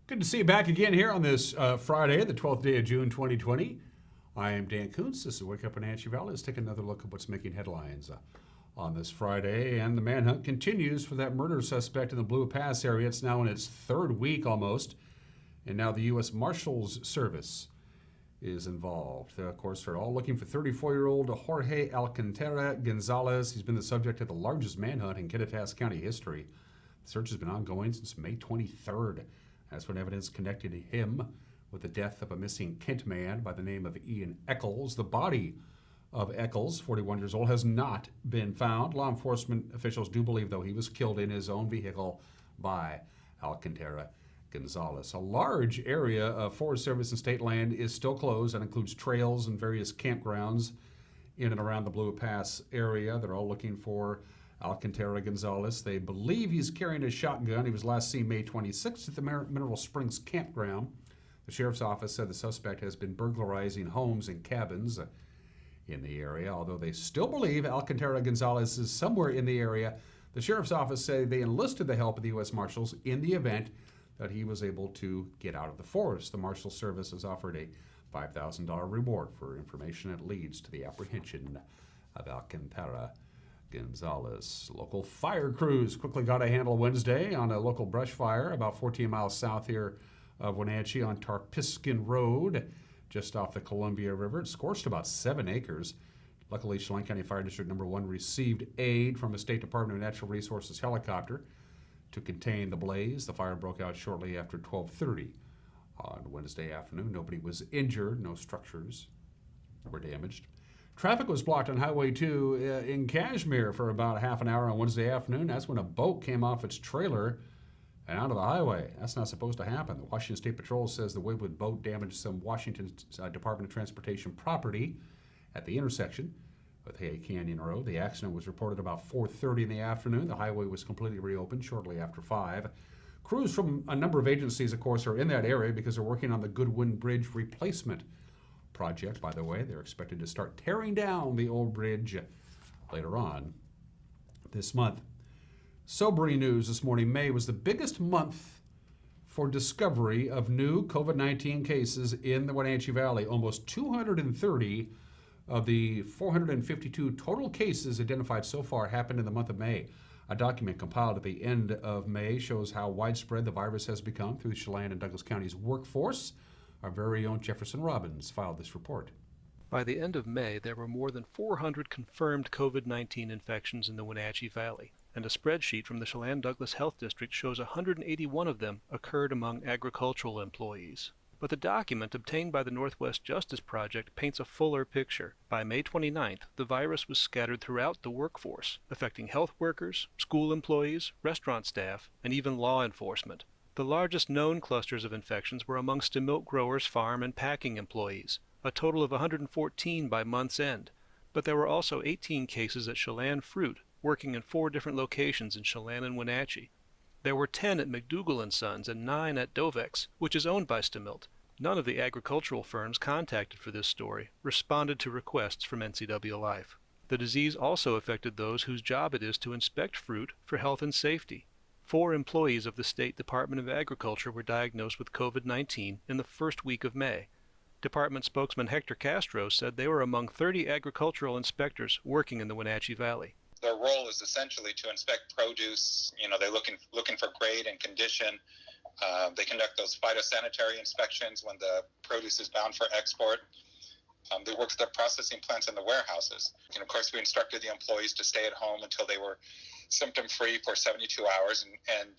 Good to see you back again here on this Friday, the 12th day of June, 2020. I am Dan Kuntz. This is Wake Up Wenatchee Valley. Let's take another look at what's making headlines on this Friday. And the manhunt continues for that murder suspect in the Blue Pass area. It's now in its third week almost. And now the U.S. Marshals Service is involved. Of course, they're all looking for 34-year-old Jorge Alcantara Gonzales. He's been the subject of the largest manhunt in Kittitas County history. The search has been ongoing since May 23rd. That's when evidence connected him with the death of a missing Kent man by the name of Ian Eccles. The body of Eccles, 41 years old, has not been found. Law enforcement officials do believe, though, he was killed in his own vehicle by Alcantara Gonzales. A large area of Forest Service and state land is still closed. That includes trails and various campgrounds in and around the Blue Pass area. They're all looking for Alcantara Gonzales. They believe he's carrying a shotgun. He was last seen May 26th at the Mineral Springs campground. The sheriff's office said the suspect has been burglarizing homes and cabins in the area. Although they still believe Alcantara Gonzales is somewhere in the area, The sheriff's office said they enlisted the help of the U.S. Marshals in the event that he was able to get out of the forest. The Marshal Service has offered a $5,000 reward for information that leads to the apprehension of Alcantara Gonzales. Local fire crews quickly got a handle Wednesday on a local brush fire about 14 miles south here of Wenatchee on Tarpiskin Road, just off the Columbia River. It scorched about 7 acres. Luckily, Chelan County Fire District Number 1 received aid from a State Department of Natural Resources helicopter to contain the blaze. The fire broke out shortly after 12:30 on Wednesday afternoon. Nobody was injured. No structures were damaged. Traffic was blocked on Highway 2 in Cashmere for about half an hour on Wednesday afternoon. That's when a boat came off its trailer and onto the highway. That's not supposed to happen. The Washington State Patrol says the Woodwood boat damaged some Washington Department of Transportation property at the intersection with Hay Canyon Road. The accident was reported about 4:30 in the afternoon. The highway was completely reopened shortly after 5. Crews from a number of agencies, of course, are in that area because they're working on the Goodwin Bridge replacement project. By the way, they're expected to start tearing down the old bridge later on this month. Sobering news this morning. May was the biggest month for discovery of new COVID-19 cases in the Wenatchee Valley. Almost 230 of the 452 total cases identified so far happened in the month of May. A document compiled at the end of May shows how widespread the virus has become through Chelan and Douglas County's workforce. Our very own Jefferson Robbins filed this report.
By the end of May, there were more than 400 confirmed COVID-19 infections in the Wenatchee Valley, and a spreadsheet from the Chelan-Douglas Health District shows 181 of them occurred among agricultural employees. But the document obtained by the Northwest Justice Project paints a fuller picture. By May 29th, the virus was scattered throughout the workforce, affecting health workers, school employees, restaurant staff, and even law enforcement. The largest known clusters of infections were amongst the milk growers, farm, and packing employees, a total of 114 by month's end. But there were also 18 cases at Chelan Fruit, working in 4 different locations in Chelan and Wenatchee. There were 10 at McDougall & Sons and 9 at Dovex, which is owned by Stemilt. None of the agricultural firms contacted for this story responded to requests from NCW Life. The disease also affected those whose job it is to inspect fruit for health and safety. 4 employees of the State Department of Agriculture were diagnosed with COVID-19 in the first week of May. Department spokesman Hector Castro said they were among 30 agricultural inspectors working in the Wenatchee Valley.
Their role is essentially to inspect produce. They're looking for grade and condition. They conduct those phytosanitary inspections when the produce is bound for export. They work with the processing plants and the warehouses. And of course, we instructed the employees to stay at home until they were symptom-free for 72 hours. And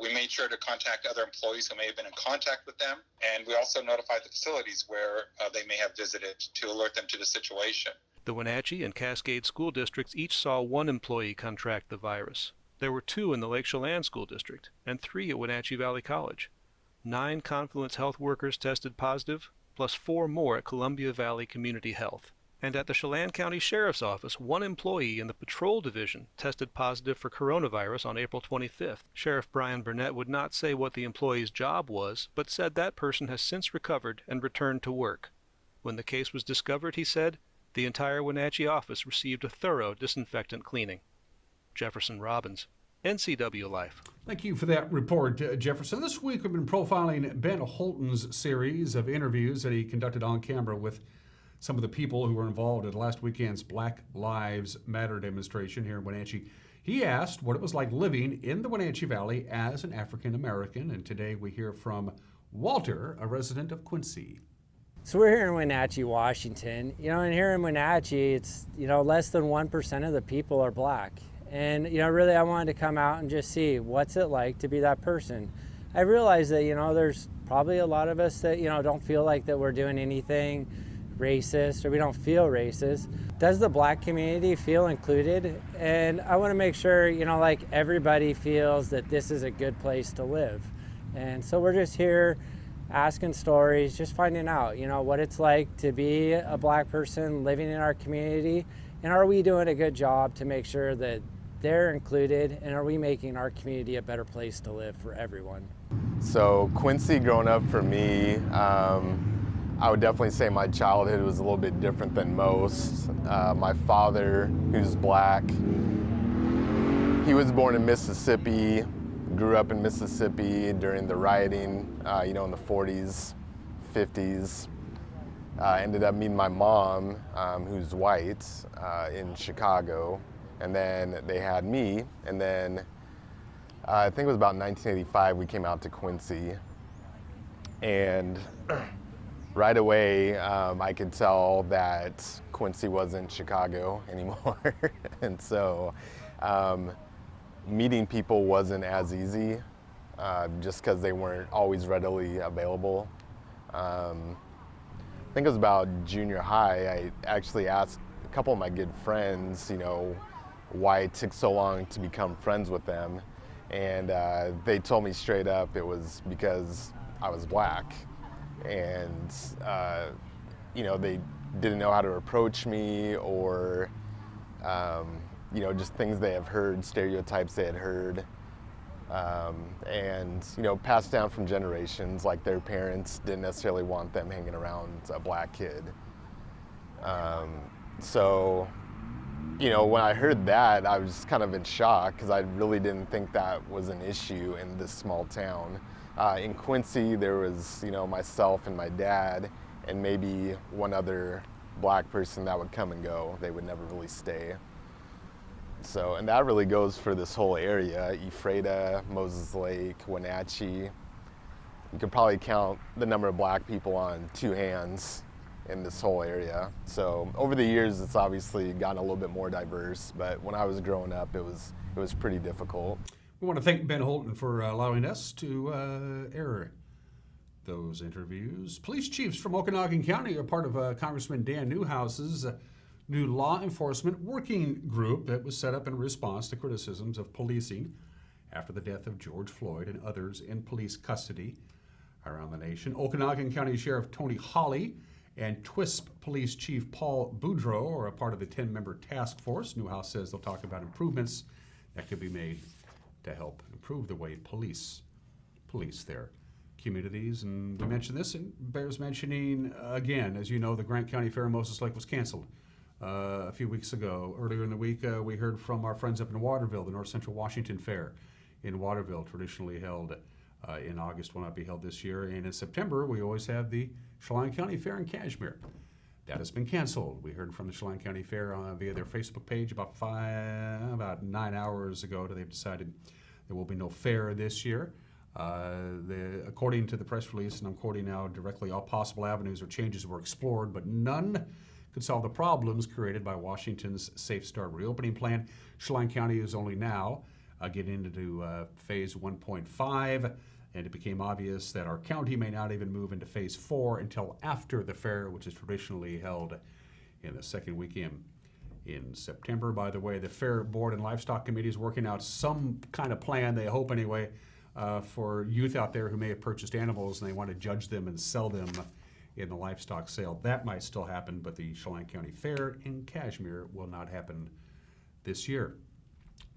we made sure to contact other employees who may have been in contact with them. And we also notified the facilities where they may have visited to alert them to the situation.
The Wenatchee and Cascade school districts each saw 1 employee contract the virus. There were 2 in the Lake Chelan School District and 3 at Wenatchee Valley College. 9 Confluence Health workers tested positive, plus 4 more at Columbia Valley Community Health. And at the Chelan County Sheriff's Office, 1 employee in the Patrol Division tested positive for coronavirus on April 25th. Sheriff Brian Burnett would not say what the employee's job was, but said that person has since recovered and returned to work. When the case was discovered, he said, the entire Wenatchee office received a thorough disinfectant cleaning. Jefferson Robbins, NCW Life.
Thank you for that report, Jefferson. This week we've been profiling Ben Holton's series of interviews that he conducted on camera with some of the people who were involved at last weekend's Black Lives Matter demonstration here in Wenatchee. He asked what it was like living in the Wenatchee Valley as an African American, and today we hear from Walter, a resident of Quincy.
So we're here in Wenatchee, Washington. And here in Wenatchee, it's, less than 1% of the people are black. And, really I wanted to come out and just see what's it like to be that person. I realized that, there's probably a lot of us that, don't feel like that we're doing anything racist or we don't feel racist. Does the black community feel included? And I want to make sure, like everybody feels that this is a good place to live. And so we're just here asking stories, just finding out, what it's like to be a black person living in our community, and are we doing a good job to make sure that they're included, and are we making our community a better place to live for everyone?
So Quincy growing up for me, I would definitely say my childhood was a little bit different than most. My father, who's black, he was born in Mississippi, grew up in Mississippi during the rioting, in the 40s, 50s. Ended up meeting my mom, who's white, in Chicago. And then they had me, and then I think it was about 1985 we came out to Quincy. And right away, I could tell that Quincy wasn't Chicago anymore. And so meeting people wasn't as easy, just because they weren't always readily available. I think it was about junior high, I actually asked a couple of my good friends, why it took so long to become friends with them. And they told me straight up it was because I was black. And, they didn't know how to approach me, or, just things they have heard, stereotypes they had heard. And passed down from generations, like their parents didn't necessarily want them hanging around a black kid. So, when I heard that, I was kind of in shock, because I really didn't think that was an issue in this small town. In Quincy, there was, myself and my dad, and maybe one other black person that would come and go. They would never really stay. So, and that really goes for this whole area, Ephrata, Moses Lake, Wenatchee. You could probably count the number of black people on two hands in this whole area. So over the years, it's obviously gotten a little bit more diverse, but when I was growing up, it was pretty difficult.
We want to thank Ben Holton for allowing us to air those interviews. Police chiefs from Okanagan County are part of Congressman Dan Newhouse's new law enforcement working group that was set up in response to criticisms of policing after the death of George Floyd and others in police custody around the nation. Okanagan County Sheriff Tony Hawley and TWISP Police Chief Paul Boudreau are a part of the 10-member task force. Newhouse says they'll talk about improvements that could be made to help improve the way police their communities. And we mentioned this, and bears mentioning again. As you know, the Grant County Fair in Moses Lake was canceled a few weeks ago. Earlier in the week, we heard from our friends up in Waterville. The North Central Washington Fair in Waterville, traditionally held in August, will not be held this year. And in September, we always have the Chelan County Fair in Cashmere. That has been canceled. We heard from the Chelan County Fair via their Facebook page about 9 hours ago. They've decided there will be no fair this year. According to the press release, and I'm quoting now directly, all possible avenues or changes were explored, but none could solve the problems created by Washington's Safe Start reopening plan. Chelan County is only now getting into phase 1.5, and it became obvious that our county may not even move into phase 4 until after the fair, which is traditionally held in the second weekend in September. By the way, the Fair Board and Livestock Committee is working out some kind of plan, they hope anyway, for youth out there who may have purchased animals and they want to judge them and sell them in the livestock sale. That might still happen, but the Chelan County Fair in Cashmere will not happen this year.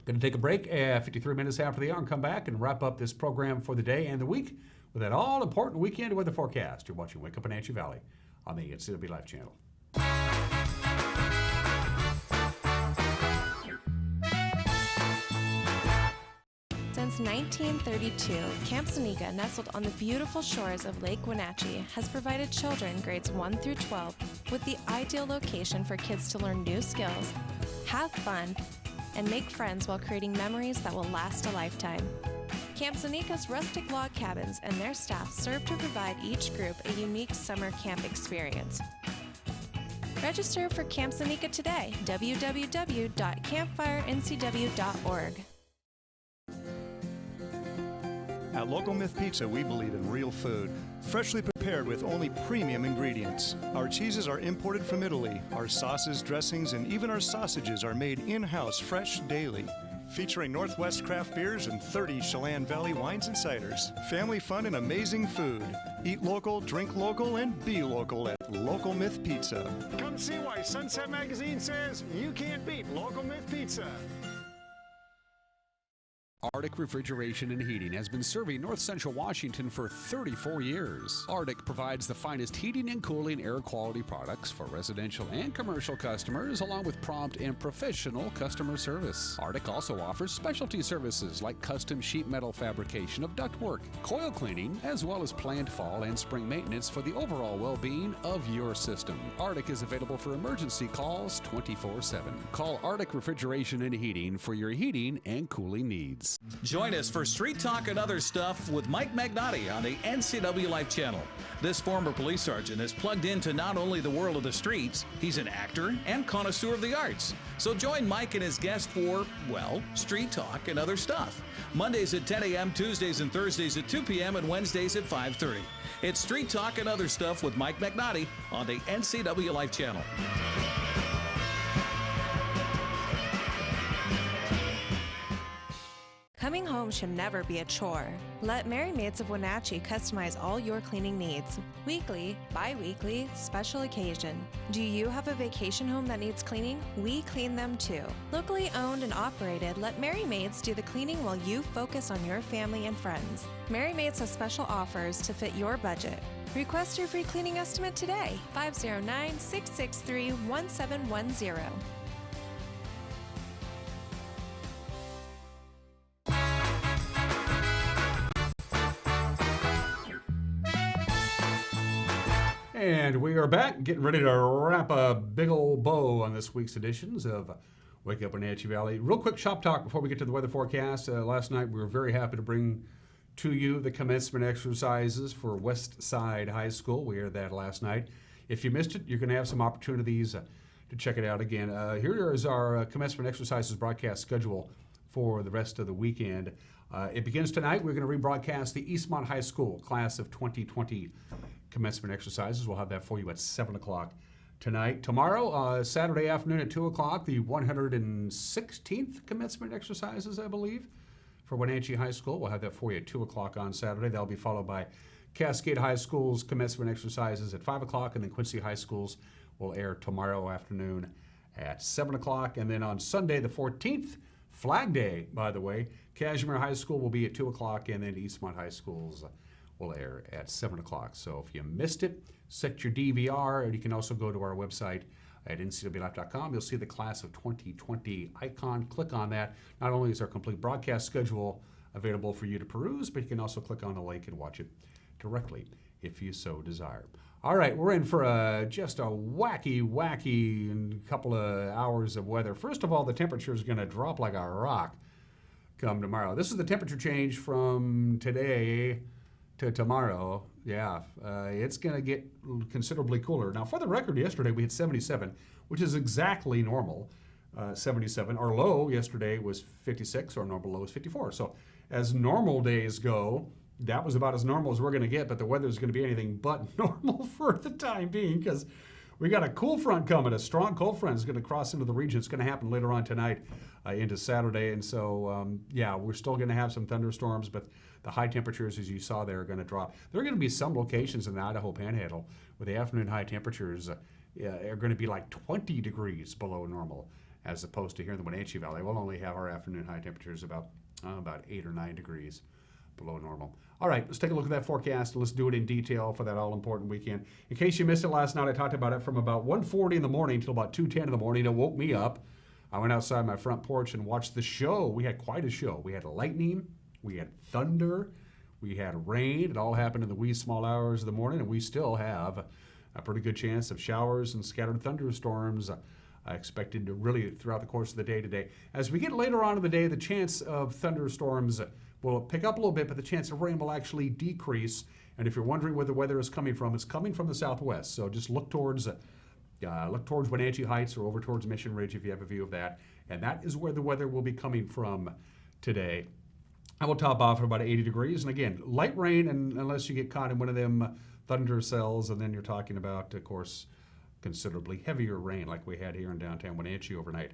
Going to take a break 53 minutes after the hour and come back and wrap up this program for the day and the week with that all-important weekend weather forecast. You're watching Wake Up Wenatchee Valley on the NCW Life Channel.
Since 1932, Camp Seneca, nestled on the beautiful shores of Lake Wenatchee, has provided children grades 1 through 12 with the ideal location for kids to learn new skills, have fun, and make friends while creating memories that will last a lifetime. Camp Seneca's rustic log cabins and their staff serve to provide each group a unique summer camp experience. Register for Camp Seneca today, www.campfirencw.org.
At Local Myth Pizza, we believe in real food, freshly prepared with only premium ingredients. Our cheeses are imported from Italy. Our sauces, dressings, and even our sausages are made in-house fresh daily. Featuring Northwest craft beers and 30 Chelan Valley wines and ciders. Family fun and amazing food. Eat local, drink local, and be local at Local Myth Pizza.
Come see why Sunset Magazine says you can't beat Local Myth Pizza.
Arctic Refrigeration and Heating has been serving North Central Washington for 34 years. Arctic provides the finest heating and cooling air quality products for residential and commercial customers, along with prompt and professional customer service. Arctic also offers specialty services like custom sheet metal fabrication of ductwork, coil cleaning, as well as planned fall and spring maintenance for the overall well-being of your system. Arctic is available for emergency calls 24/7. Call Arctic Refrigeration and Heating for your heating and cooling needs.
Join us for Street Talk and Other Stuff with Mike Magnotti on the NCW Life channel. This former police sergeant is plugged into not only the world of the streets, he's an actor and connoisseur of the arts. So join Mike and his guest for, well, Street Talk and Other Stuff. Mondays at 10 a.m., Tuesdays and Thursdays at 2 p.m., and Wednesdays at 5:30. It's Street Talk and Other Stuff with Mike Magnotti on the NCW Life channel.
Coming home should never be a chore. Let Merry Maids of Wenatchee customize all your cleaning needs. Weekly, bi-weekly, special occasion. Do you have a vacation home that needs cleaning? We clean them too. Locally owned and operated, let Merry Maids do the cleaning while you focus on your family and friends. Merry Maids has special offers to fit your budget. Request your free cleaning estimate today. 509-663-1710.
And we are back, getting ready to wrap a big old bow on this week's editions of Wake Up Wenatchee Valley. Real quick shop talk before we get to the weather forecast. Last night we were very happy to bring to you the commencement exercises for West Side High School. We aired that last night. If you missed it, you're going to have some opportunities to check it out again. Here is our commencement exercises broadcast schedule for the rest of the weekend. It begins tonight. We're going to rebroadcast the Eastmont High School class of 2020 commencement exercises. We'll have that for you at 7 o'clock tonight. Tomorrow, Saturday afternoon at 2 o'clock, the 116th commencement exercises, I believe, for Wenatchee High School. We'll have that for you at 2 o'clock on Saturday. That'll be followed by Cascade High School's commencement exercises at 5 o'clock, and then Quincy High School's will air tomorrow afternoon at 7 o'clock. And then on Sunday, the 14th, Flag Day, by the way, Cashmere High School will be at 2 o'clock, and then Eastmont High School's will air at 7 o'clock. So if you missed it, set your DVR, and you can also go to our website at ncwlife.com. You'll see the class of 2020 icon. Click on that. Not only is our complete broadcast schedule available for you to peruse, but you can also click on the link and watch it directly if you so desire. All right, we're in for just a wacky couple of hours of weather. First of all, the temperature is going to drop like a rock come tomorrow. This is the temperature change from today to tomorrow. Yeah, it's going to get considerably cooler. Now, for the record, yesterday we hit 77, which is exactly normal, 77. Our low yesterday was 56, our normal low is 54. So as normal days go, that was about as normal as we're going to get, but the weather is going to be anything but normal for the time being, because we got a cool front coming. A strong cold front is going to cross into the region. It's going to happen later on tonight into Saturday. And so, yeah, we're still going to have some thunderstorms, but the high temperatures, as you saw there, are going to drop. There are going to be some locations in the Idaho Panhandle where the afternoon high temperatures are going to be like 20 degrees below normal, as opposed to here in the Wenatchee Valley. We'll only have our afternoon high temperatures about 8 or 9 degrees below normal. All right, let's take a look at that forecast. Let's do it in detail for that all-important weekend. In case you missed it last night, I talked about it from about 1:40 in the morning till about 2:10 in the morning. It woke me up. I went outside my front porch and watched the show. We had quite a show. We had lightning, we had thunder, we had rain. It all happened in the wee small hours of the morning, and we still have a pretty good chance of showers and scattered thunderstorms expected to really throughout the course of the day today. As we get later on in the day, the chance of thunderstorms will pick up a little bit, but the chance of rain will actually decrease. And if you're wondering where the weather is coming from, it's coming from the southwest. So just look towards Wenatchee Heights or over towards Mission Ridge if you have a view of that. And that is where the weather will be coming from today. I will top off at about 80 degrees. And again, light rain, and unless you get caught in one of them thunder cells, and then you're talking about, of course, considerably heavier rain like we had here in downtown Wenatchee overnight.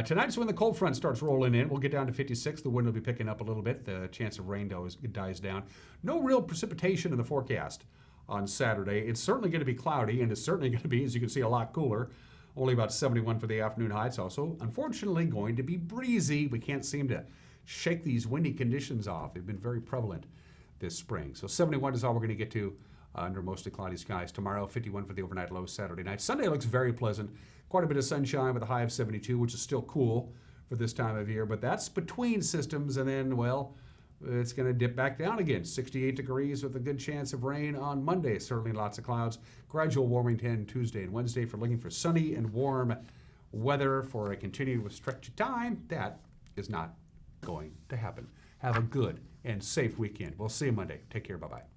Tonight's when the cold front starts rolling in. We'll get down to 56. The wind will be picking up a little bit. The chance of rain dies down. No real precipitation in the forecast on Saturday. It's certainly going to be cloudy, and it's certainly going to be, as you can see, a lot cooler. Only about 71 for the afternoon high. It's also, unfortunately, going to be breezy. We can't seem to shake these windy conditions off. They've been very prevalent this spring. So 71 is all we're going to get to under mostly cloudy skies tomorrow. 51 for the overnight low Saturday night. Sunday looks very pleasant. Quite a bit of sunshine with a high of 72, which is still cool for this time of year. But that's between systems, and then, well, it's going to dip back down again. 68 degrees with a good chance of rain on Monday. Certainly lots of clouds. Gradual warming 10 Tuesday and Wednesday. For looking for sunny and warm weather for a continued stretch of time, that is not going to happen. Have a good and safe weekend. We'll see you Monday. Take care. Bye-bye.